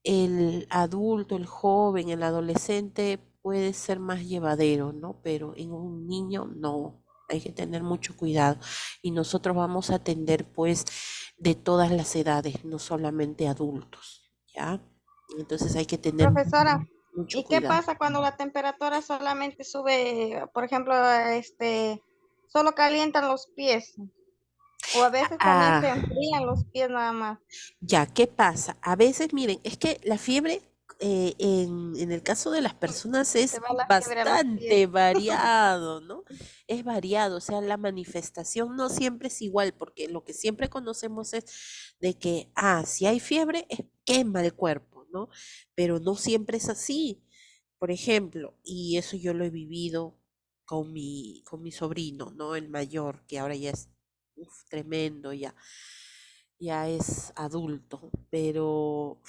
El adulto, el joven, el adolescente puede ser más llevadero, ¿no? Pero en un niño no, hay que tener mucho cuidado. Y nosotros vamos a atender pues de todas las edades, no solamente adultos, ¿ya? Entonces hay que tener Profesora, mucho ¿y qué cuidado. pasa cuando la temperatura solamente sube, por ejemplo, solo calientan los pies? O a veces también se Ah, enfrían los pies nada más. ya, ¿qué pasa? A veces, miren, es que la fiebre en el caso de las personas Se es va la fiebre a los pies. bastante variado, ¿no? Es variado, o sea, la manifestación no siempre es igual, porque lo que siempre conocemos es de que, si hay fiebre, quema el cuerpo, ¿no? Pero no siempre es así. Por ejemplo, y eso yo lo he vivido con mi sobrino, ¿no? El mayor, que ahora ya es tremendo, ya es adulto, pero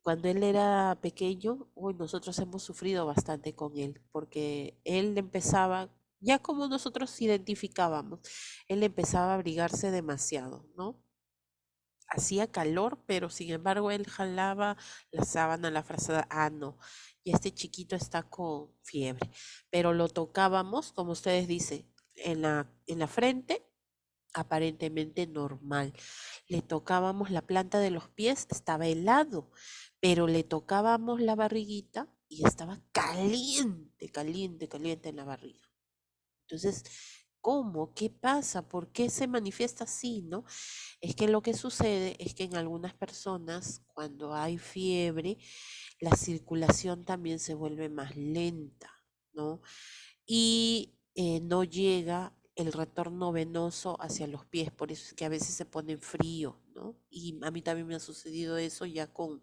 Cuando él era pequeño, uy, nosotros hemos sufrido bastante con él, porque él empezaba, ya como nosotros identificábamos, él empezaba a abrigarse demasiado, ¿no? Hacía calor, pero sin embargo él jalaba la sábana, la frazada, no, y este chiquito está con fiebre, pero lo tocábamos, como ustedes dicen, en la frente, aparentemente normal. Le tocábamos la planta de los pies, estaba helado, pero le tocábamos la barriguita y estaba caliente, caliente, caliente en la barriga. Entonces, ¿cómo? ¿Qué pasa? ¿Por qué se manifiesta así, no? Es que lo que sucede es que en algunas personas, cuando hay fiebre, la circulación también se vuelve más lenta, ¿no? Y no llega el retorno venoso hacia los pies, por eso es que a veces se ponen fríos, ¿no? Y a mí también me ha sucedido eso ya con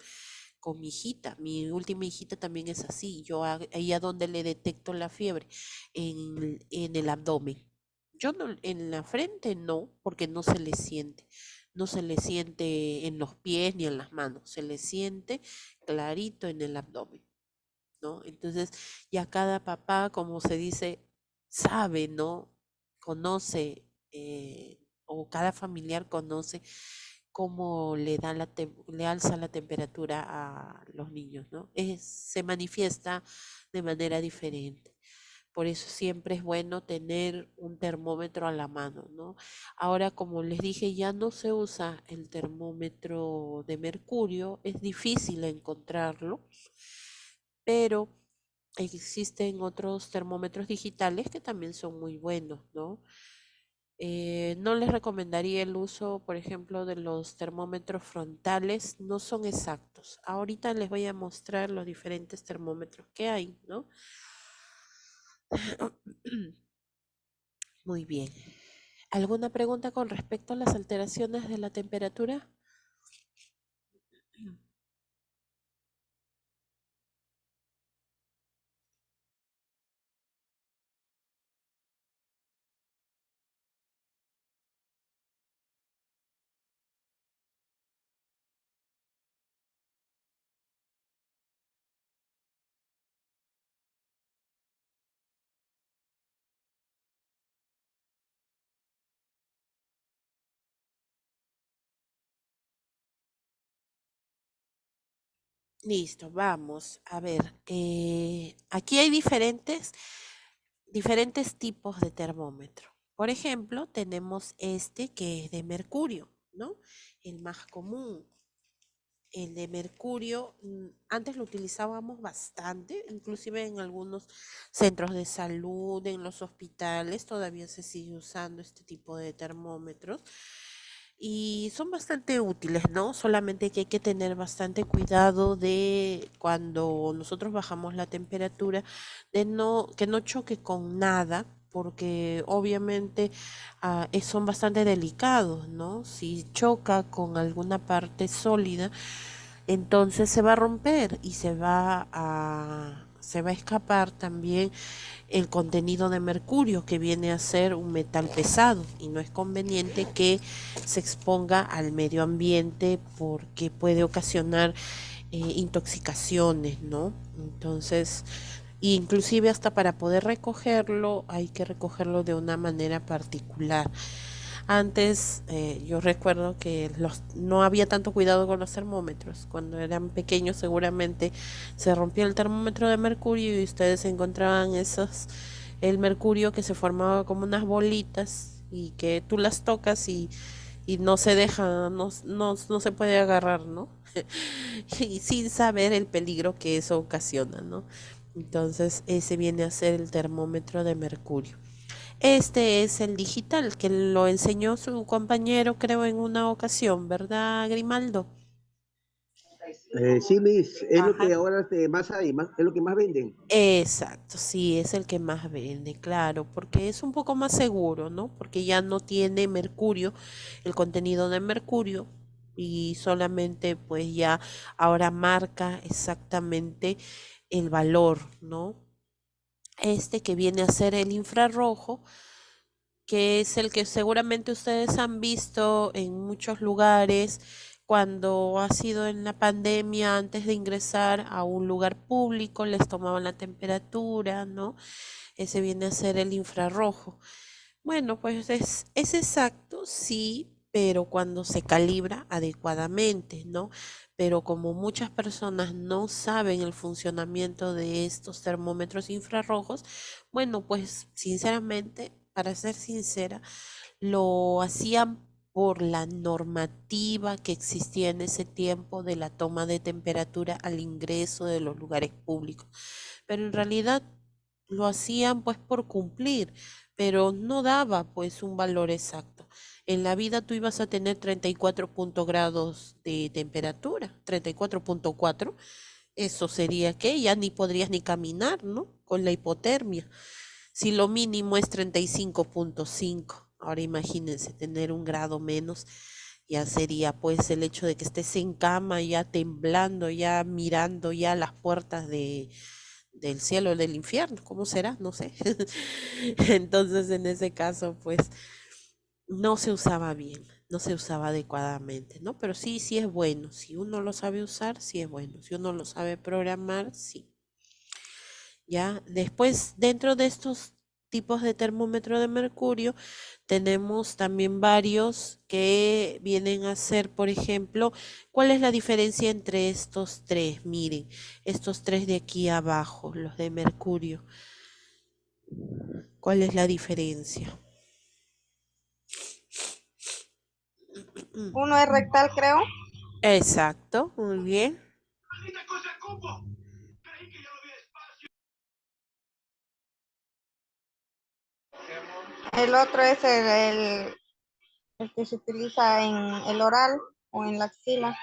mi hijita. Mi última hijita también es así. Yo ahí a donde le detecto la fiebre, en el abdomen. Yo no, en la frente no, porque no se le siente. No se le siente en los pies ni en las manos, se le siente clarito en el abdomen, ¿no? Entonces, ya cada papá, como se dice, sabe, ¿no? Conoce, o cada familiar conoce cómo le alza la temperatura a los niños, ¿no? Se manifiesta de manera diferente. Por eso siempre es bueno tener un termómetro a la mano, ¿no? Ahora, como les dije, ya no se usa el termómetro de mercurio, es difícil encontrarlo, pero existen otros termómetros digitales que también son muy buenos, ¿no? No les recomendaría el uso, por ejemplo, de los termómetros frontales, no son exactos. Ahorita les voy a mostrar los diferentes termómetros que hay, ¿no? Muy bien. ¿Alguna pregunta con respecto a las alteraciones de la temperatura? Listo, vamos a ver. Aquí hay diferentes tipos de termómetro. Por ejemplo, tenemos este que es de mercurio, ¿no? El más común. El de mercurio, antes lo utilizábamos bastante, inclusive en algunos centros de salud, en los hospitales, todavía se sigue usando este tipo de termómetros y son bastante útiles, ¿no? Solamente que hay que tener bastante cuidado de cuando nosotros bajamos la temperatura, que no choque con nada, porque obviamente son bastante delicados, ¿no? Si choca con alguna parte sólida, entonces se va a romper y se va a escapar también el contenido de mercurio, que viene a ser un metal pesado, y no es conveniente que se exponga al medio ambiente porque puede ocasionar intoxicaciones, ¿no? Entonces, inclusive hasta para poder recogerlo, hay que recogerlo de una manera particular. Antes, yo recuerdo que no había tanto cuidado con los termómetros. Cuando eran pequeños seguramente se rompió el termómetro de mercurio y ustedes encontraban el mercurio que se formaba como unas bolitas y que tú las tocas y no se deja, no se puede agarrar, ¿no? Y sin saber el peligro que eso ocasiona, ¿no? Entonces ese viene a ser el termómetro de mercurio. Este es el digital que lo enseñó su compañero, creo, en una ocasión, ¿verdad, Grimaldo? Sí, Miss, es lo Ajá. que ahora más hay, es lo que más venden. Exacto, sí, es el que más vende, claro, porque es un poco más seguro, ¿no? Porque ya no tiene mercurio, el contenido de mercurio, y solamente pues ya ahora marca exactamente el valor, ¿no? Este que viene a ser el infrarrojo, que es el que seguramente ustedes han visto en muchos lugares cuando ha sido en la pandemia, antes de ingresar a un lugar público, les tomaban la temperatura, ¿no? Ese viene a ser el infrarrojo. Bueno, pues es exacto, sí, pero cuando se calibra adecuadamente, ¿no? Pero como muchas personas no saben el funcionamiento de estos termómetros infrarrojos, bueno, pues sinceramente, para ser sincera, lo hacían por la normativa que existía en ese tiempo de la toma de temperatura al ingreso de los lugares públicos. Pero en realidad lo hacían pues por cumplir, pero no daba pues un valor exacto. En la vida tú ibas a tener 34 grados de temperatura, 34,4. Eso sería que ya ni podrías ni caminar, ¿no? Con la hipotermia. Si lo mínimo es 35,5. Ahora imagínense tener un grado menos, ya sería pues el hecho de que estés en cama, ya temblando, ya mirando ya las puertas del cielo, del infierno. ¿Cómo será? No sé. Entonces en ese caso pues no se usaba bien, no se usaba adecuadamente, ¿no? Pero sí, sí es bueno. Si uno lo sabe usar, sí es bueno. Si uno lo sabe programar, sí. ¿Ya? Después, dentro de estos tipos de termómetro de mercurio, tenemos también varios que vienen a ser, por ejemplo, ¿cuál es la diferencia entre estos tres? Miren, estos tres de aquí abajo, los de mercurio. ¿Cuál es la diferencia? Uno es rectal, creo. Exacto, muy bien. El otro es el que se utiliza en el oral o en la axila.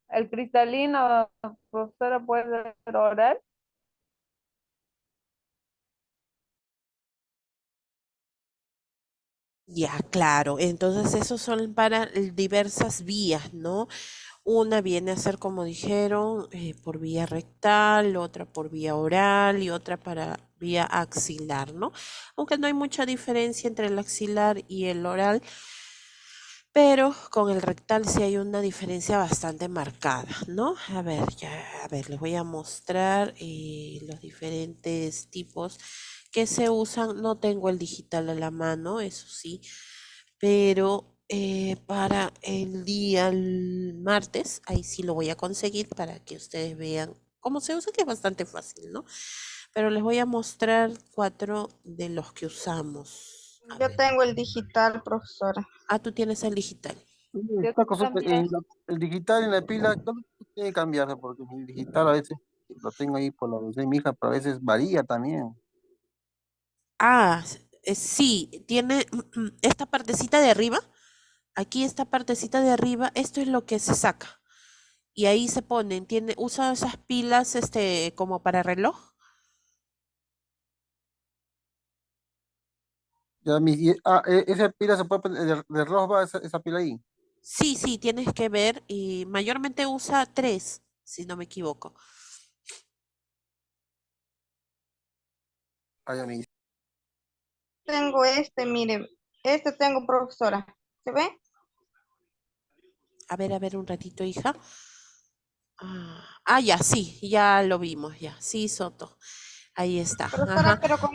El cristalino, profesora, puede ser oral. Ya, claro. Entonces, esos son para diversas vías, ¿no? Una viene a ser, como dijeron, por vía rectal, otra por vía oral y otra para vía axilar, ¿no? Aunque no hay mucha diferencia entre el axilar y el oral, pero con el rectal sí hay una diferencia bastante marcada, ¿no? A ver, ya, a ver, les voy a mostrar los diferentes tipos que se usan. No tengo el digital a la mano, eso sí, pero para el día el martes, ahí sí lo voy a conseguir para que ustedes vean cómo se usa, que es bastante fácil, ¿no? Pero les voy a mostrar 4 de los que usamos. A Yo ver. tengo el digital, profesora. Ah, tú tienes el digital. Yo Esta cosa, también. el digital en la pila, no tiene que cambiarse porque el digital a veces lo tengo ahí por la de mi hija, pero a veces varía también. Ah, sí, tiene esta partecita de arriba. Aquí esta partecita de arriba, esto es lo que se saca. Y ahí se ponen, usa esas pilas como para reloj. Ya esa pila se puede poner, de reloj va esa pila ahí. Sí, sí, tienes que ver. Y mayormente usa 3, si no me equivoco. Ahí a mí. Tengo este, mire, este tengo, profesora. ¿Se ve? A ver un ratito, hija. Ya, sí, ya lo vimos, ya. Sí, Soto. Ahí está. Profesora, Ajá. pero con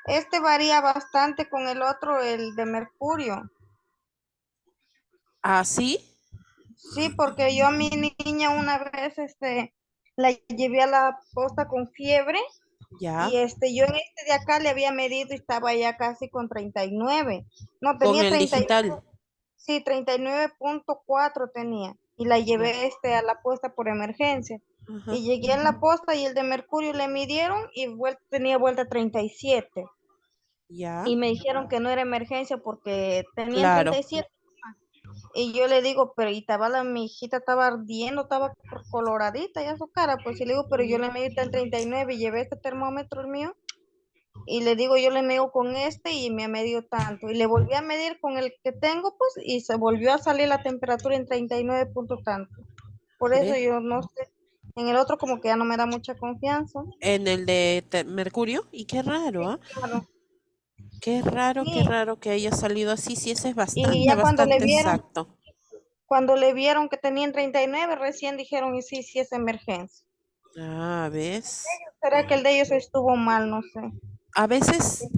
este varía bastante con el otro, el de mercurio. Ah, sí, Sí, porque yo a mi niña una vez, la llevé a la posta con fiebre ya. y yo en este de acá le había medido y estaba ya casi con 39. No, Con tenía el 39, digital. sí, 39,4 tenía y la Ya. llevé a la posta por emergencia. Ajá. Y llegué a la posta y el de mercurio le midieron y tenía vuelta 37. Ya. Y me dijeron que no era emergencia porque tenían Claro. 37. Y yo le digo, pero y estaba mi hijita estaba ardiendo, estaba coloradita ya su cara, pues y le digo, pero yo le medí en 39 y llevé este termómetro el mío y le digo, yo le mido con este y me ha medido tanto. Y le volví a medir con el que tengo, pues, y se volvió a salir la temperatura en 39 punto tanto. Por eso ¿Ve? yo no sé. En el otro como que ya no me da mucha confianza. En el de Mercurio, y qué raro, ¿ah? Claro. Qué Sí, raro que haya salido así, sí, ese es y bastante, ya bastante exacto. cuando le vieron que tenían 39 recién dijeron, y sí, sí es emergencia. Ah, ¿ves? ¿Será que el de ellos estuvo mal? No sé. A veces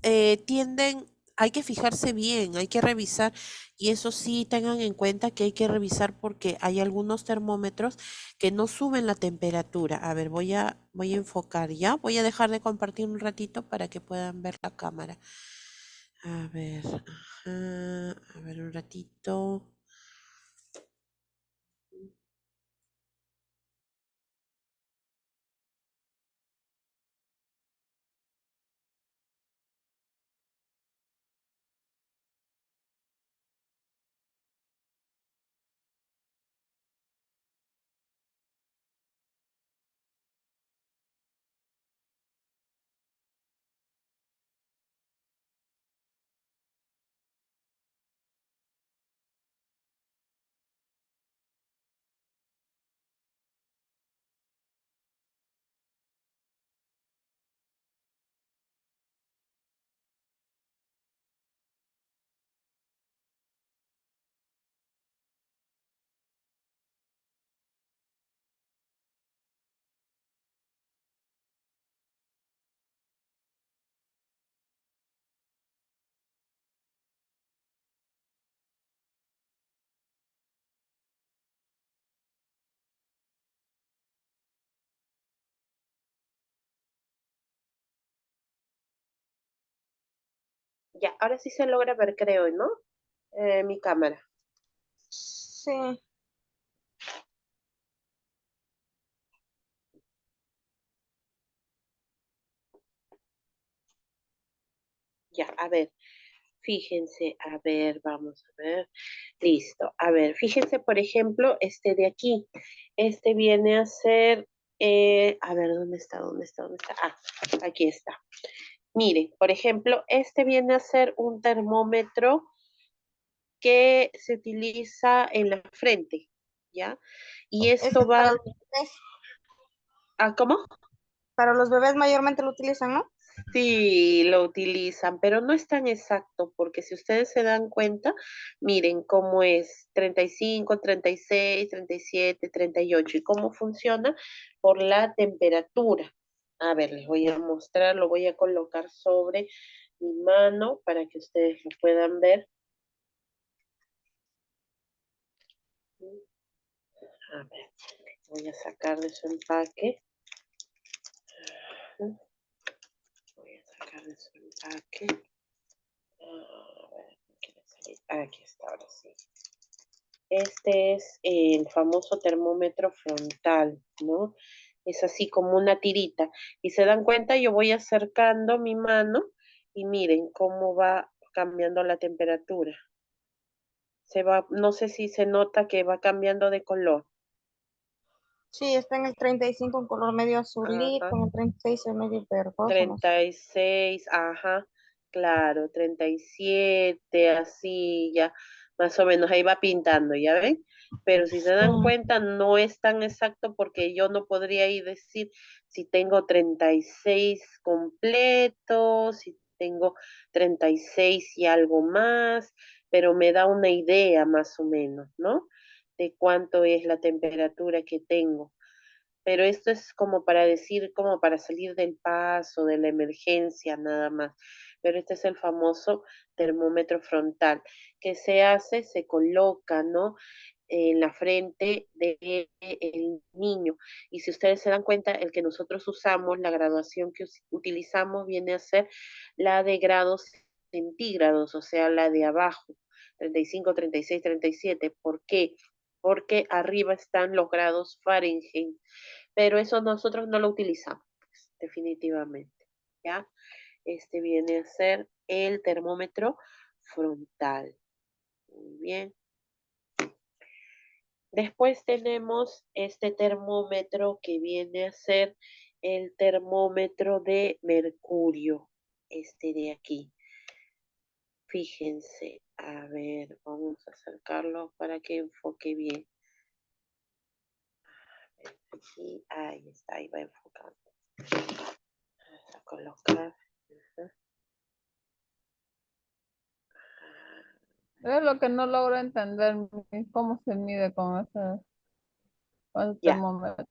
tienden, hay que fijarse bien, hay que revisar, y eso sí, tengan en cuenta que hay que revisar porque hay algunos termómetros que no suben la temperatura. A ver, voy a enfocar ya, voy a dejar de compartir un ratito para que puedan ver la cámara. A ver, ajá, a ver un ratito. Ya, ahora sí se logra ver, creo, ¿no? Mi cámara. Sí. Ya, a ver, fíjense, a ver, vamos a ver. Listo. A ver, fíjense, por ejemplo, este de aquí. Este viene a ser, a ver, ¿dónde está? ¿Dónde está? ¿Dónde está? Ah, aquí está. Miren, por ejemplo, este viene a ser un termómetro que se utiliza en la frente, ¿ya? Y Ese esto es para va, los bebés. ¿cómo? Para los bebés mayormente lo utilizan, ¿no? Sí, lo utilizan, pero no es tan exacto, porque si ustedes se dan cuenta, miren cómo es 35, 36, 37, 38 y cómo funciona por la temperatura. A ver, les voy a mostrar, lo voy a colocar sobre mi mano para que ustedes lo puedan ver. A ver, voy a sacar de su empaque. Voy a sacar de su empaque. A ver, ¿no quiere salir? Aquí está, ahora sí. Este es el famoso termómetro frontal, ¿no? Es así como una tirita. Y se dan cuenta, yo voy acercando mi mano y miren cómo va cambiando la temperatura. Se va, no sé si se nota que va cambiando de color. Sí, está en el 35 en color medio azulito, Ajá. en el 36 en medio verdoso, no sé. 36, ajá, claro, 37, así ya, más o menos ahí va pintando, ¿ya ven? Pero si se dan Sí. cuenta, no es tan exacto porque yo no podría ahí decir si tengo 36 completos, si tengo 36 y algo más, pero me da una idea más o menos, ¿no? De cuánto es la temperatura que tengo, pero esto es como para decir, como para salir del paso, de la emergencia, nada más. Pero este es el famoso termómetro frontal, que se hace, se coloca, ¿no? En la frente del niño. Y si ustedes se dan cuenta, el que nosotros usamos, la graduación que utilizamos viene a ser la de grados centígrados, o sea, la de abajo, 35, 36, 37. ¿Por qué? Porque arriba están los grados Fahrenheit, pero eso nosotros no lo utilizamos, pues, definitivamente, ¿ya? Este viene a ser el termómetro frontal. Muy bien. Después tenemos este termómetro que viene a ser el termómetro de mercurio, este de aquí. Fíjense, a ver, vamos a acercarlo para que enfoque bien. Aquí, ahí está, ahí va enfocando. Vamos a colocar. Ujú. Es lo que no logro entender, cómo se mide con ese Ya. termómetro.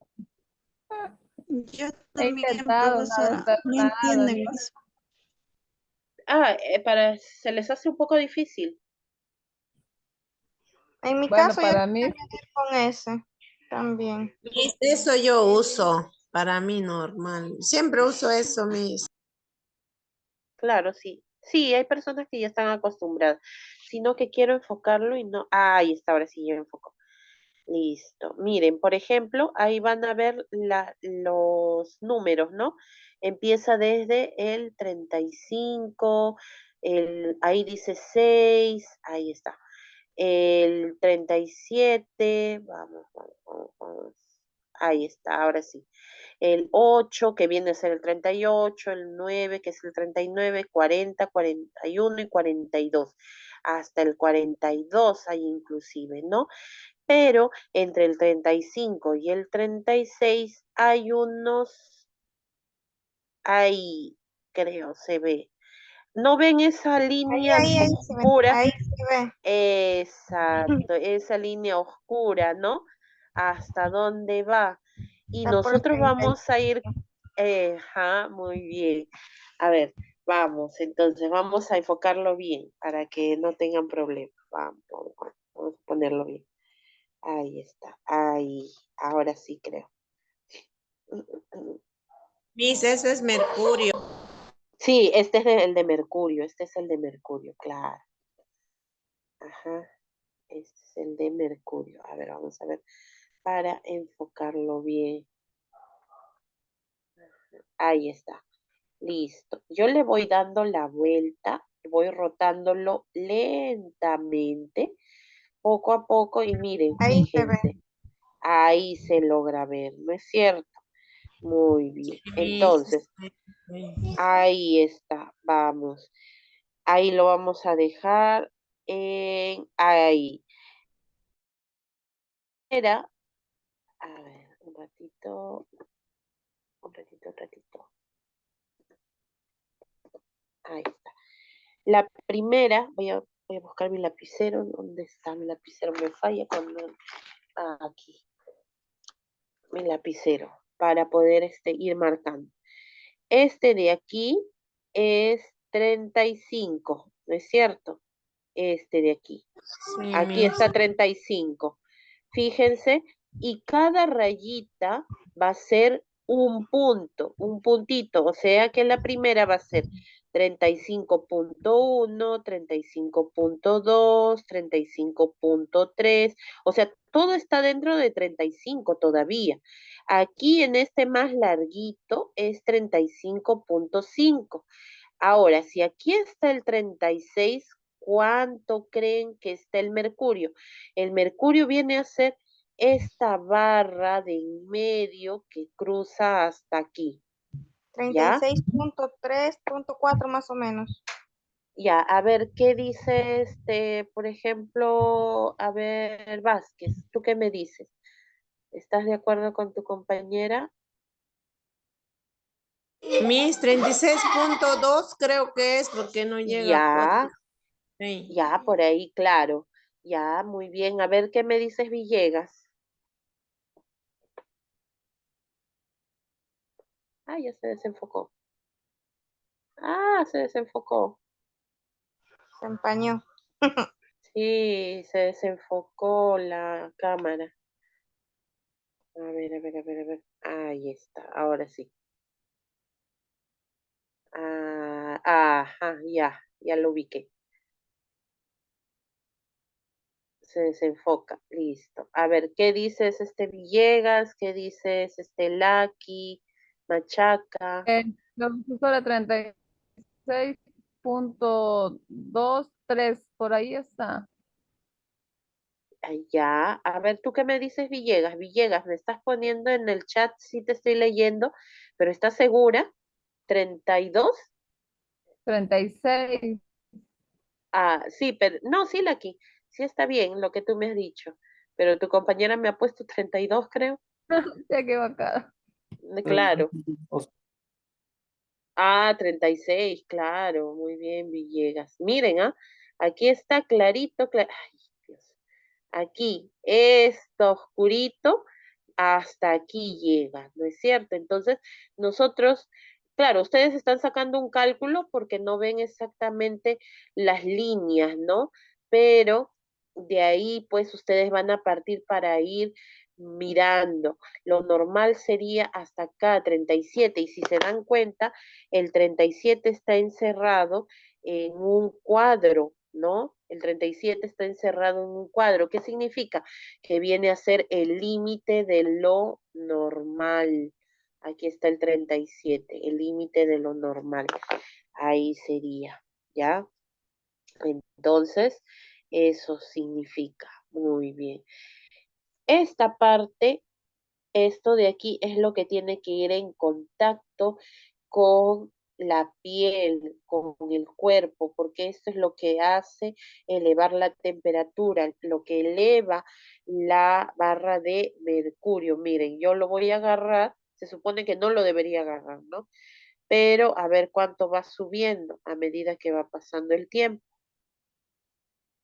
Yo He también, intentado, nada, profesora. hacer No nada. entienden eso. Se les hace un poco difícil. En mi Bueno, caso yo para mí, con ese también. Miss, eso yo uso, para mí normal. Siempre uso eso, Miss. Claro, sí. Sí, hay personas que ya están acostumbradas, sino que quiero enfocarlo y no. Ahí está, ahora sí yo enfoco. Listo. Miren, por ejemplo, ahí van a ver los números, ¿no? Empieza desde el 35, ahí dice 6, ahí está. El 37, vamos, vamos, vamos, vamos. Ahí está, ahora sí. El 8 que viene a ser el 38, el 9 que es el 39, 40, 41 y 42. Hasta el 42 hay inclusive, ¿no? Pero entre el 35 y el 36 hay unos, ahí creo se ve. ¿No ven esa línea Ahí se ve, oscura? ahí se ve. Exacto, esa línea oscura, ¿no? ¿Hasta dónde va? Y Está por el nosotros 30. vamos a ir, ajá, muy bien. A ver, vamos, entonces vamos a enfocarlo bien para que no tengan problemas. Vamos, vamos, vamos a ponerlo bien. Ahí está, ahí, ahora sí creo. Miss, eso es mercurio. Sí, este es el de Mercurio, este es el de Mercurio, claro. Ajá, este es el de Mercurio. A ver, vamos a ver, para enfocarlo bien. Ahí está, listo. Yo le voy dando la vuelta, voy rotándolo lentamente, poco a poco, y miren, Ahí se ve. fíjense, ahí se logra ver, ¿no es cierto? Muy bien. Miss. Entonces, ahí está, vamos. Ahí lo vamos a dejar en ahí. Era, a ver, un ratito, un ratito, un ratito. Ahí está. La primera, voy a buscar mi lapicero. ¿Dónde está mi lapicero? Me falla cuando. Aquí, mi lapicero, para poder ir marcando. Este de aquí es 35, ¿no es cierto? Este de aquí. Sí, Aquí Miss. está 35. Fíjense, y cada rayita va a ser un punto, un puntito. O sea que la primera va a ser 35.1, 35.2, 35.3. O sea, todo está dentro de 35 todavía. Aquí en este más larguito es 35.5. Ahora, si aquí está el 36, ¿cuánto creen que está el mercurio? El mercurio viene a ser esta barra de en medio que cruza hasta aquí, ¿ya? 36.3.4 más o menos. Ya, a ver, ¿qué dice por ejemplo, a ver, Vázquez, ¿tú qué me dices? ¿Estás de acuerdo con tu compañera? Miss, 36.2 creo que es porque no llega a 4. Ya, Sí. ya, por ahí, claro. Ya, muy bien. A ver, ¿qué me dices, Villegas? Ah, ya se desenfocó. Ah, se desenfocó. Se empañó. Sí, se desenfocó la cámara. A ver, a ver, a ver, a ver. Ahí está, ahora sí. Ah, ajá, ya lo ubiqué. Se desenfoca, listo. A ver, ¿qué dices Villegas? ¿Qué dices Lucky? Machaca. la profesora 36.23, por ahí está. Ya, a ver, ¿tú qué me dices, Villegas? Villegas, me estás poniendo en el chat, sí te estoy leyendo, pero ¿estás segura? ¿32? 36. Ah, sí, pero no, sí, Lucky, sí está bien lo que tú me has dicho, pero tu compañera me ha puesto 32, creo. Se ha equivocado. Claro. Ah, 36, claro, muy bien, Villegas. Miren, aquí está clarito, ay, Dios. Aquí, esto oscurito, hasta aquí llega, ¿no es cierto? Entonces, nosotros, claro, ustedes están sacando un cálculo porque no ven exactamente las líneas, ¿no? Pero de ahí, pues, ustedes van a partir para ir mirando. Lo normal sería hasta acá, 37, y si se dan cuenta, el 37 está encerrado en un cuadro, ¿no? El 37 está encerrado en un cuadro. ¿Qué significa? Que viene a ser el límite de lo normal. Aquí está el 37, el límite de lo normal. Ahí sería, ¿ya? Entonces, eso significa. Muy bien. Esta parte, esto de aquí es lo que tiene que ir en contacto con la piel, con el cuerpo, porque esto es lo que hace elevar la temperatura, lo que eleva la barra de mercurio. Miren, yo lo voy a agarrar, se supone que no lo debería agarrar, ¿no? Pero a ver cuánto va subiendo a medida que va pasando el tiempo.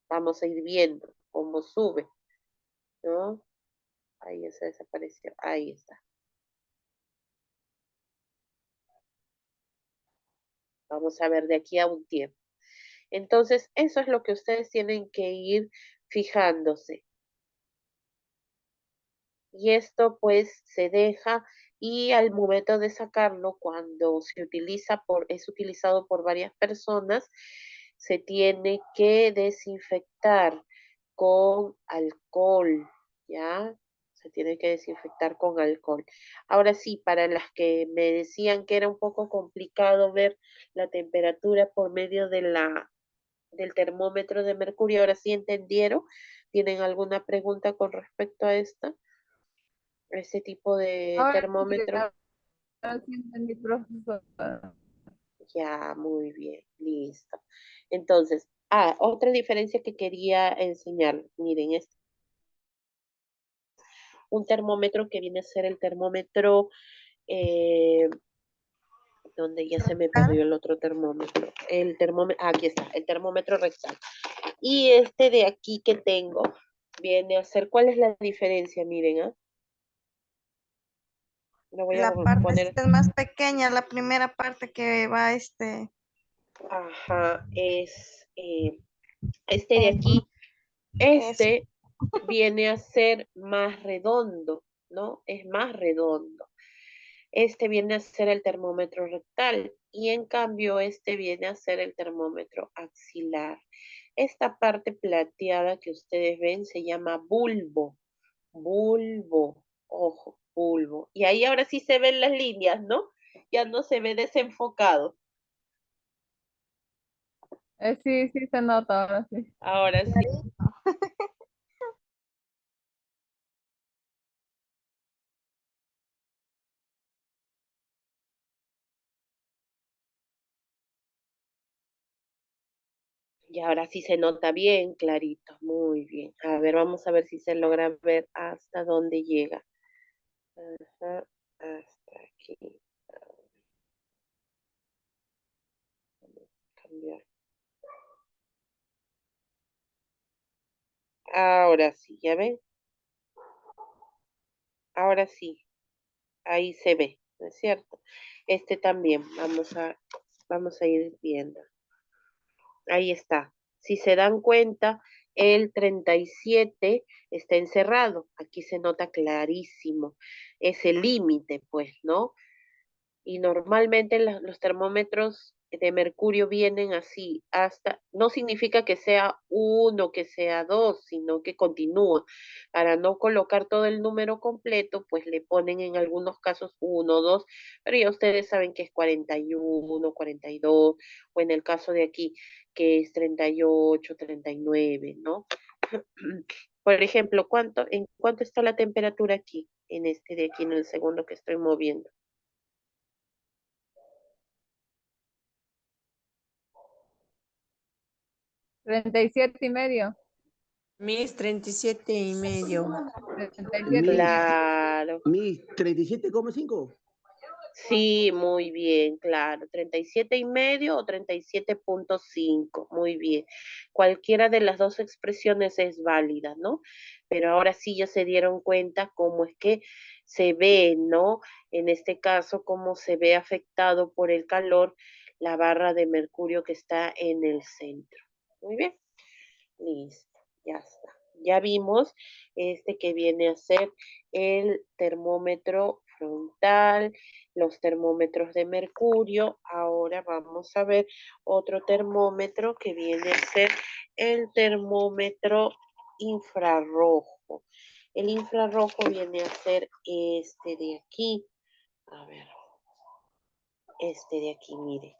Vamos a ir viendo cómo sube, ¿no? Ahí ya se desapareció, ahí está. Vamos a ver de aquí a un tiempo. Entonces, eso es lo que ustedes tienen que ir fijándose. Y esto pues se deja y al momento de sacarlo, cuando es utilizado por varias personas, se tiene que desinfectar con alcohol, ¿ya? Se tiene que desinfectar con alcohol. Ahora sí, para las que me decían que era un poco complicado ver la temperatura por medio del termómetro de mercurio, ahora sí entendieron. ¿Tienen alguna pregunta con respecto a ese tipo de Ahora sí, termómetro? ahora sí entendí, profesor. Ya, muy bien, listo. Entonces, otra diferencia que quería enseñar, miren, es un termómetro que viene a ser el termómetro, eh, donde ya se me perdió el otro termómetro. El termómetro, aquí está, el termómetro rectal. Y este de aquí que tengo viene a ser, ¿cuál es la diferencia? Miren, lo voy a La poner, partecita es más pequeña, la primera parte que va ajá, es este de aquí, es este viene a ser más redondo, ¿no? Es más redondo. Este viene a ser el termómetro rectal y en cambio este viene a ser el termómetro axilar. Esta parte plateada que ustedes ven se llama bulbo, bulbo, ojo, bulbo. Y ahí ahora sí se ven las líneas, ¿no? Ya no se ve desenfocado. Sí, sí se nota ahora sí. Ahora sí. Y ahora sí se nota bien clarito, muy bien. A ver, vamos a ver si se logra ver hasta dónde llega. Ajá, hasta aquí. Vamos a cambiar. Ahora sí, ¿ya ven? Ahora sí, ahí se ve, ¿no es cierto? Este también, vamos a ir viendo. Ahí está. Si se dan cuenta, el 37 está encerrado. Aquí se nota clarísimo. Es el límite, pues, ¿no? Y normalmente los termómetros de mercurio vienen así, hasta, no significa que sea uno, que sea dos, sino que continúa. Para no colocar todo el número completo, pues le ponen en algunos casos uno, dos, pero ya ustedes saben que es 41, 42, o en el caso de aquí, que es 38, 39, ¿no? Por ejemplo, ¿en cuánto está la temperatura aquí? En este de aquí, en el segundo que estoy moviendo. 37 y medio. Mis 37 y medio. 37 y medio. claro. Mis 37,5. Sí, muy bien, claro. 37,5 o 37,5. Muy bien. Cualquiera de las dos expresiones es válida, ¿no? Pero ahora sí ya se dieron cuenta cómo es que se ve, ¿no? En este caso, cómo se ve afectado por el calor la barra de mercurio que está en el centro. Muy bien. Listo, ya está. Ya vimos este que viene a ser el termómetro frontal, los termómetros de mercurio. Ahora vamos a ver otro termómetro que viene a ser el termómetro infrarrojo. El infrarrojo viene a ser este de aquí. A ver, este de aquí, mire.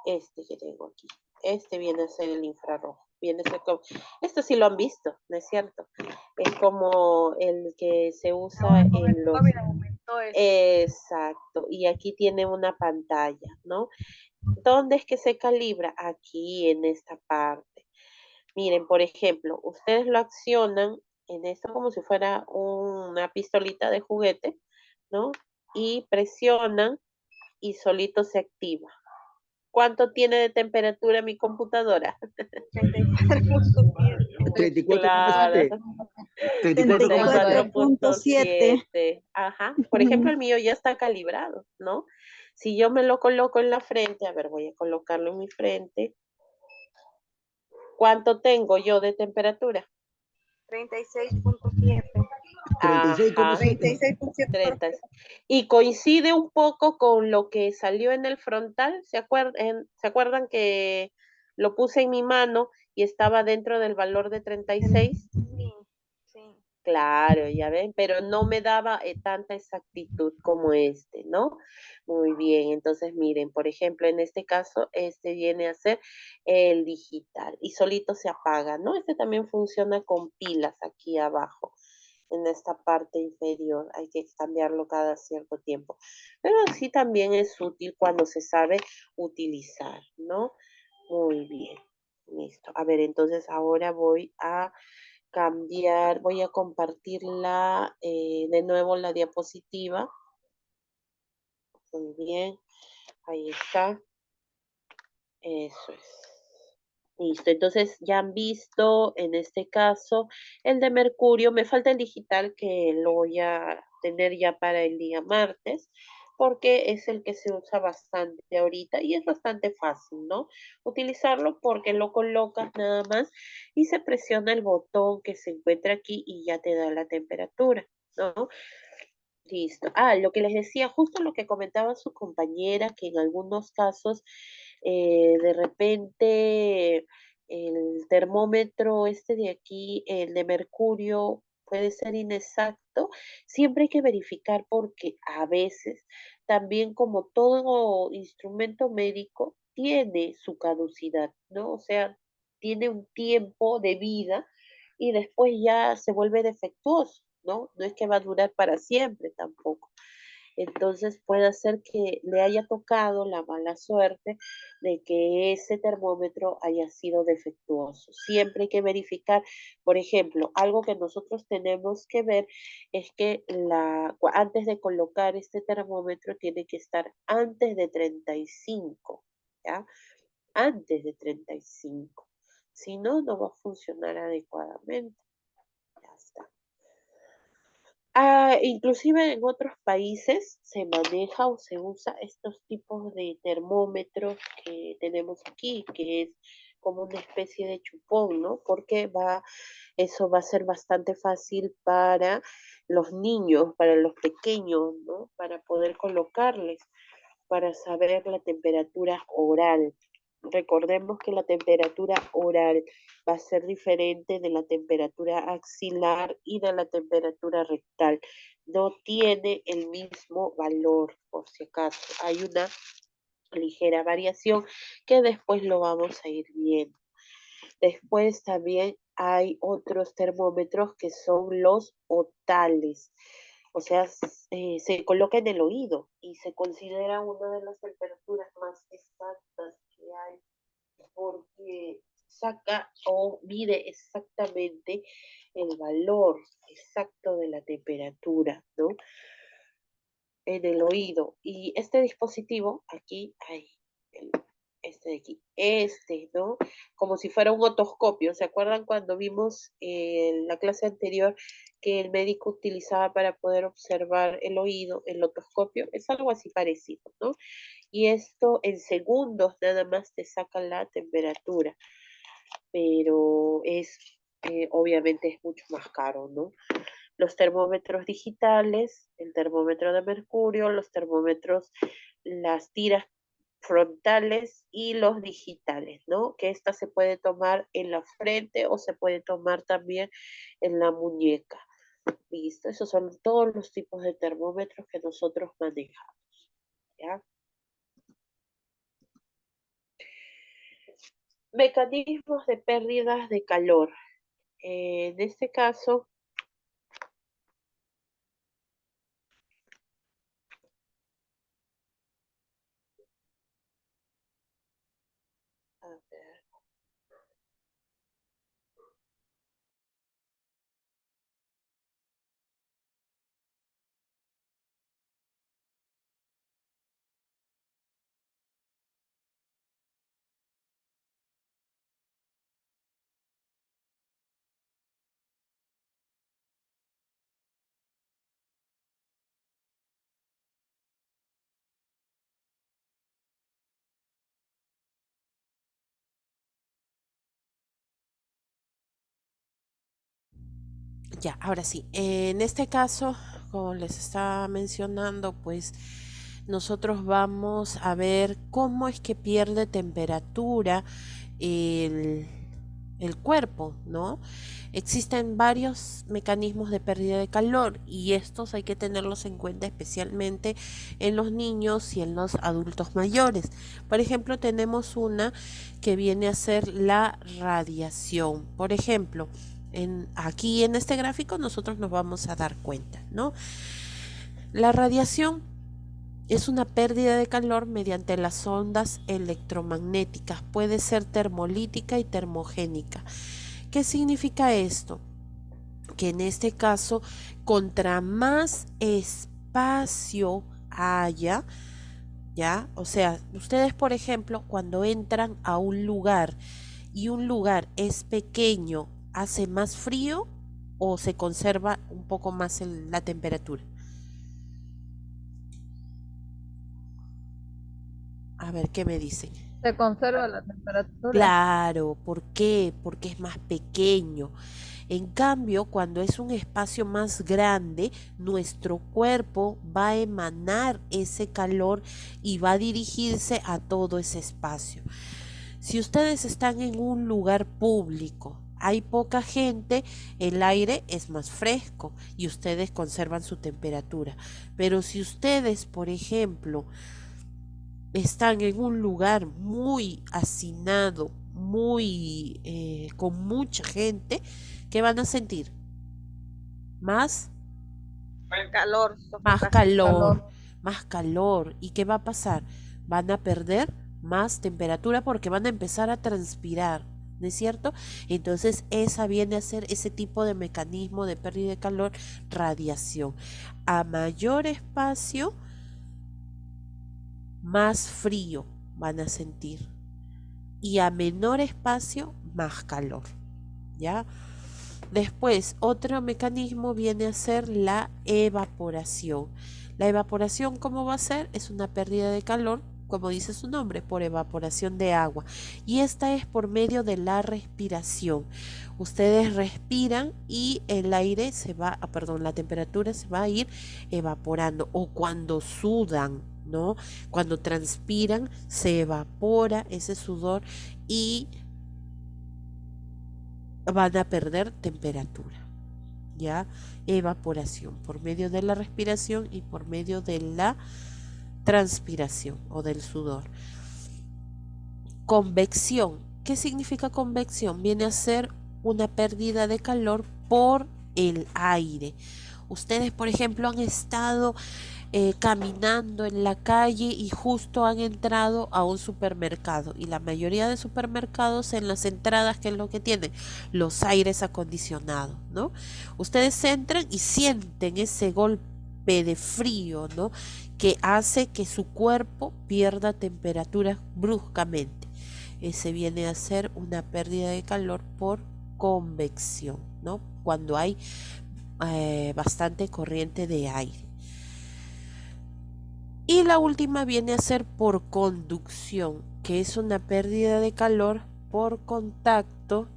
Este que tengo aquí. Este viene a ser el infrarrojo. Viene a ser como, esto sí lo han visto, ¿no es cierto? Es como el que se usa Ahora con el en los... COVID aumentó eso. Exacto. Y aquí tiene una pantalla, ¿no? ¿Dónde es que se calibra? Aquí, en esta parte. Miren, por ejemplo, ustedes lo accionan en esto como si fuera una pistolita de juguete, ¿no? Y presionan y solito se activa. ¿Cuánto tiene de temperatura mi computadora? 34.7. Claro, 34,7. 34,7. 34.7. 34,7. Ajá. Por ejemplo, el mío ya está calibrado, ¿no? Si yo me lo coloco en la frente, a ver, voy a colocarlo en mi frente. ¿Cuánto tengo yo de temperatura? 36.7. Ajá. 36,7. 36.7. 30. Y coincide un poco con lo que salió en el frontal. ¿Se acuerdan que lo puse en mi mano y estaba dentro del valor de 36? Sí, sí. Claro, ya ven, pero no me daba tanta exactitud como este, ¿no? Muy bien, entonces miren, por ejemplo, en este caso, este viene a ser el digital y solito se apaga, ¿no? Este también funciona con pilas aquí abajo, en esta parte inferior, hay que cambiarlo cada cierto tiempo, pero sí también es útil cuando se sabe utilizar, ¿no? Muy bien, listo. A ver, entonces ahora voy a cambiar, voy a compartirla de nuevo la diapositiva. Muy bien, ahí está. Eso es. Listo, entonces ya han visto en este caso el de mercurio. Me falta el digital que lo voy a tener ya para el día martes, porque es el que se usa bastante ahorita y es bastante fácil, ¿no? Utilizarlo porque lo colocas nada más y se presiona el botón que se encuentra aquí y ya te da la temperatura, ¿no? Listo. Ah, lo que les decía, justo lo que comentaba su compañera, que en algunos casos de repente el termómetro este de aquí, el de mercurio, puede ser inexacto. Siempre hay que verificar porque a veces también como todo instrumento médico tiene su caducidad, ¿no? O sea, tiene un tiempo de vida y después ya se vuelve defectuoso, ¿no? No es que va a durar para siempre tampoco. Entonces puede ser que le haya tocado la mala suerte de que ese termómetro haya sido defectuoso. Siempre hay que verificar, por ejemplo, algo que nosotros tenemos que ver es que antes de colocar este termómetro tiene que estar antes de 35, ¿ya? Antes de 35. Si no, no va a funcionar adecuadamente. Ya está. Inclusive en otros países se maneja o se usa estos tipos de termómetros que tenemos aquí, que es como una especie de chupón, ¿no? Porque eso va a ser bastante fácil para los niños, para los pequeños, ¿no? Para poder colocarles, para saber la temperatura oral. Recordemos que la temperatura oral va a ser diferente de la temperatura axilar y de la temperatura rectal. No tiene el mismo valor, por si acaso. Hay una ligera variación que después lo vamos a ir viendo. Después también hay otros termómetros que son los otales. O sea, se coloca en el oído y se considera una de las temperaturas más exactas que hay porque saca o mide exactamente el valor exacto de la temperatura, ¿no? En el oído. Y este dispositivo, aquí hay este de aquí, ¿no? Como si fuera un otoscopio. ¿Se acuerdan cuando vimos en la clase anterior que el médico utilizaba para poder observar el oído, el otoscopio? Es algo así parecido, ¿no? Y esto en segundos nada más te saca la temperatura, pero obviamente es mucho más caro, ¿no? Los termómetros digitales, el termómetro de mercurio, los termómetros, las tiras frontales y los digitales, ¿no? Que esta se puede tomar en la frente o se puede tomar también en la muñeca. Listo, esos son todos los tipos de termómetros que nosotros manejamos, ¿ya? Mecanismos de pérdidas de calor. En este caso, a ver, Ya, ahora sí. En este caso, como les estaba mencionando, pues nosotros vamos a ver cómo es que pierde temperatura el, el cuerpo, ¿no? Existen varios mecanismos de pérdida de calor y estos hay que tenerlos en cuenta especialmente en los niños y en los adultos mayores. Por ejemplo, tenemos una que viene a ser la radiación. Por ejemplo, aquí en este gráfico nosotros nos vamos a dar cuenta, ¿no? La radiación es una pérdida de calor mediante las ondas electromagnéticas. Puede ser termolítica y termogénica. ¿Qué significa esto? Que en este caso, contra más espacio haya, ¿ya? O sea, ustedes, por ejemplo, cuando entran a un lugar y un lugar es pequeño, ¿hace más frío o se conserva un poco más la temperatura? A ver, ¿qué me dicen? Se conserva la temperatura. Claro, ¿por qué? Porque es más pequeño. En cambio, cuando es un espacio más grande, nuestro cuerpo va a emanar ese calor y va a dirigirse a todo ese espacio. Si ustedes están en un lugar público, hay poca gente, el aire es más fresco y ustedes conservan su temperatura. Pero si ustedes, por ejemplo, están en un lugar muy hacinado, muy con mucha gente, ¿qué van a sentir? Más, Calor, más sofocación. calor, más calor. ¿Y qué va a pasar? Van a perder más temperatura porque van a empezar a transpirar, ¿no es cierto? Entonces esa viene a ser ese tipo de mecanismo de pérdida de calor, radiación. A mayor espacio, más frío van a sentir y a menor espacio más calor, ¿ya? Después, otro mecanismo viene a ser la evaporación. La evaporación, ¿cómo va a ser? Es una pérdida de calor, como dice su nombre, por evaporación de agua. Y esta es por medio de la respiración. Ustedes respiran y el aire se va, perdón, la temperatura se va a ir evaporando. O cuando sudan, ¿no? Cuando transpiran, se evapora ese sudor y van a perder temperatura, ¿ya? Evaporación por medio de la respiración y por medio de la transpiración o del sudor. Convección. ¿Qué significa convección? Viene a ser una pérdida de calor por el aire. Ustedes, por ejemplo, han estado caminando en la calle y justo han entrado a un supermercado. Y la mayoría de supermercados en las entradas, ¿qué es lo que tienen? Los aires acondicionados, ¿no? Ustedes entran y sienten ese golpe de frío, ¿no? Que hace que su cuerpo pierda temperatura bruscamente. Ese viene a ser una pérdida de calor por convección, ¿no? Cuando hay bastante corriente de aire. Y la última viene a ser por conducción, que es una pérdida de calor por contacto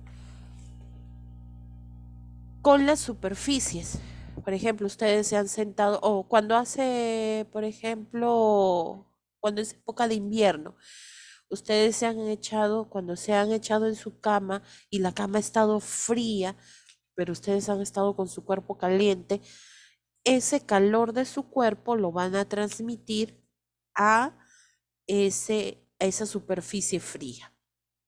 con las superficies. Por ejemplo, ustedes se han sentado, o cuando hace, por ejemplo, cuando es época de invierno, ustedes se han echado, cuando se han echado en su cama y la cama ha estado fría, pero ustedes han estado con su cuerpo caliente, ese calor de su cuerpo lo van a transmitir a esa superficie fría.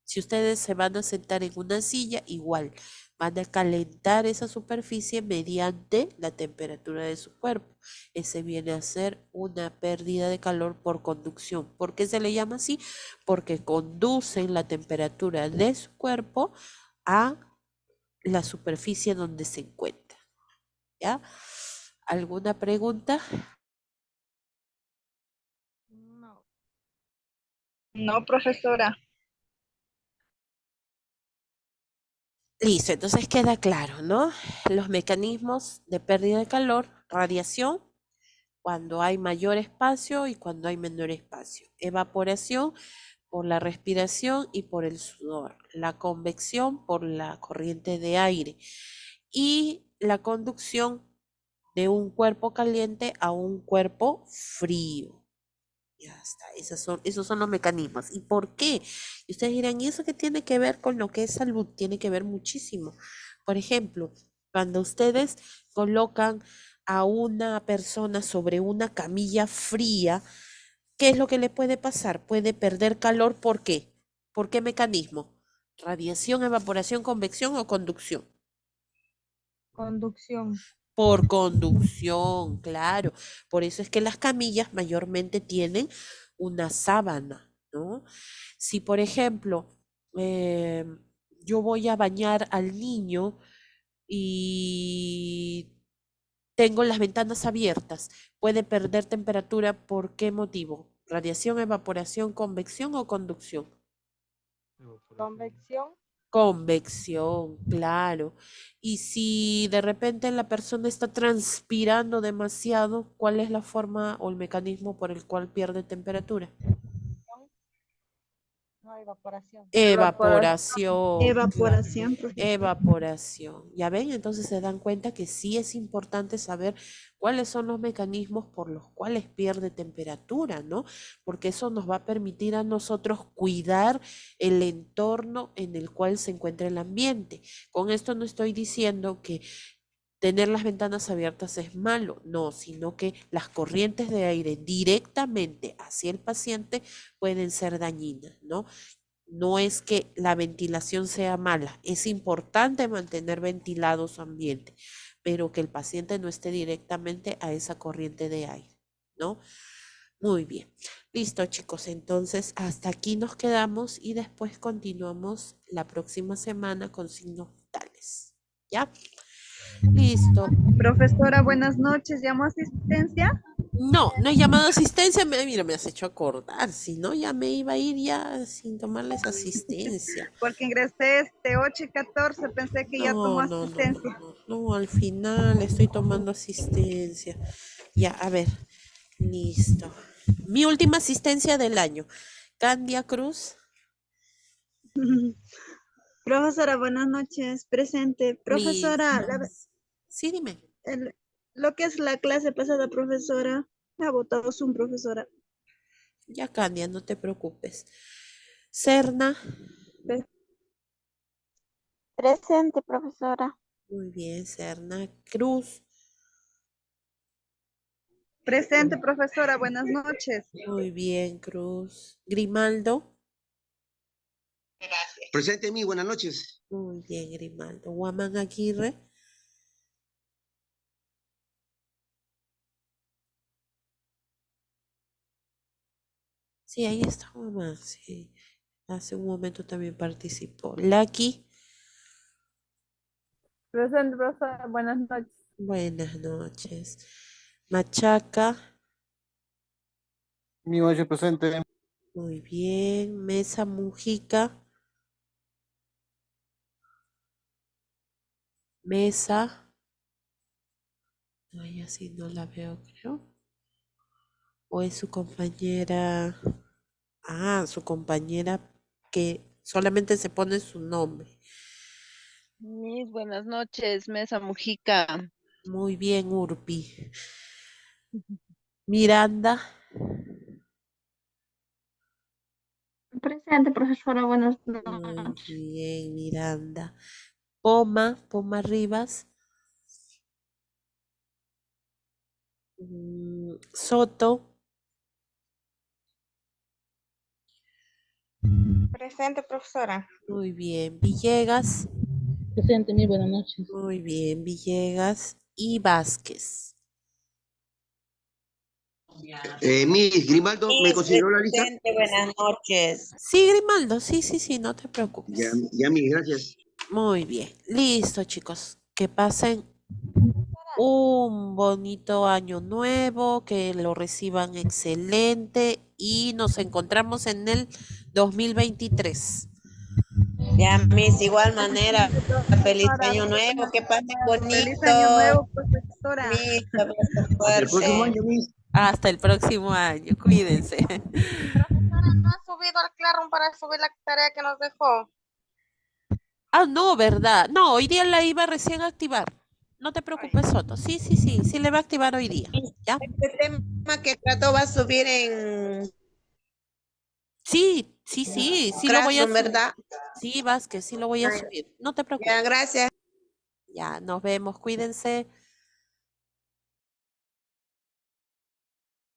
Si ustedes se van a sentar en una silla, igual van a calentar esa superficie mediante la temperatura de su cuerpo. Ese viene a ser una pérdida de calor por conducción. ¿Por qué se le llama así? Porque conducen la temperatura de su cuerpo a la superficie donde se encuentra. ¿Ya? ¿Alguna pregunta? No, profesora. Listo, entonces queda claro, ¿no? Los mecanismos de pérdida de calor, radiación, cuando hay mayor espacio y cuando hay menor espacio. Evaporación por la respiración y por el sudor. La convección por la corriente de aire. Y la conducción de un cuerpo caliente a un cuerpo frío. Ya está, esos son los mecanismos. ¿Y por qué? Y ustedes dirán, ¿y eso qué tiene que ver con lo que es salud? Tiene que ver muchísimo. Por ejemplo, cuando ustedes colocan a una persona sobre una camilla fría, ¿qué es lo que le puede pasar? Puede perder calor, ¿por qué? ¿Por qué mecanismo? ¿Radiación, evaporación, convección o conducción? Conducción. Por conducción, claro. Por eso es que las camillas mayormente tienen una sábana, ¿no? Si, por ejemplo, eh, yo voy a bañar al niño y tengo las ventanas abiertas, puede perder temperatura, ¿por qué motivo? ¿Radiación, evaporación, convección o conducción? Convección. Convección, claro. Y si de repente la persona está transpirando demasiado, ¿cuál es la forma o el mecanismo por el cual pierde temperatura? No, evaporación. Evaporación, Evaporación, profesora. evaporación. ¿Ya ven? Entonces se dan cuenta que sí es importante saber cuáles son los mecanismos por los cuales pierde temperatura, ¿no? Porque eso nos va a permitir a nosotros cuidar el entorno en el cual se encuentra el ambiente. Con esto no estoy diciendo que tener las ventanas abiertas es malo, no, sino que las corrientes de aire directamente hacia el paciente pueden ser dañinas, ¿no? No es que la ventilación sea mala, es importante mantener ventilado su ambiente, pero que el paciente no esté directamente a esa corriente de aire, ¿no? Muy bien. Listo, chicos. Entonces, hasta aquí nos quedamos y después continuamos la próxima semana con signos vitales. ¿Ya? Listo. Profesora, buenas noches. ¿Llamo a asistencia? No, no he llamado a asistencia. Mira, me has hecho acordar. Si no, ya me iba a ir ya sin tomarles asistencia. Porque ingresé 8 y 14. Pensé que ya tomó No, asistencia. no, al final estoy tomando asistencia. Ya, a ver, listo. Mi última asistencia del año. Candia Cruz. Profesora, buenas noches. Presente. Profesora, Listo. Sí, dime. lo que es la clase pasada, profesora, me ha votado Zoom, profesora. Ya, Candia, no te preocupes. Serna. Presente, profesora. Muy bien, Serna. Cruz. Presente, profesora. Buenas noches. Muy bien, Cruz. Grimaldo. Presente mí, buenas noches. Muy bien, Grimaldo. Guamán Aguirre. Sí, ahí está mamá, sí. Hace un momento también participó. Lucky, Presente, profesora. Buenas noches. buenas noches. Machaca, Mi noche presente. muy bien. Mesa Mujica, Mesa. Ay, así no la veo, creo. O es su compañera. Ah, su compañera que solamente se pone su nombre. Mis buenas noches, Mesa Mujica. Muy bien, Urpi. Miranda, Presente, profesora, buenas muy noches. bien, Miranda. Poma Rivas. Soto, Presente, profesora. muy bien. Villegas, Presente, muy buenas noches. muy bien. Villegas y Vázquez. Miss Grimaldo, ¿me consideró la lista? Buenas noches. Sí, Grimaldo, sí, sí, sí, no te Ya, preocupes. ya, Miss, gracias. Muy bien. Listo, chicos. Que pasen un bonito año nuevo, que lo reciban excelente y nos encontramos en el 2023. Ya, Miss, igual manera. Presente, Feliz profesora. año nuevo, que pasen Feliz año bonito. nuevo, profesora. Miss, abrazo Hasta el próximo fuerte. año, Miss. Hasta el próximo año. Cuídense. Profesora, no ha subido al Classroom para subir la tarea que nos dejó. Ah, no, ¿verdad? No, hoy día la iba recién a activar. No te Ay, preocupes, Soto. Sí, sí, sí, sí le va a activar hoy día. ¿Ya? Este tema que trató va a subir en Sí, sí, sí, sí lo voy a Classroom, subir. ¿verdad? Sí, Vázquez, sí lo voy a subir. No te Ya, preocupes. gracias. Ya, nos vemos. Cuídense.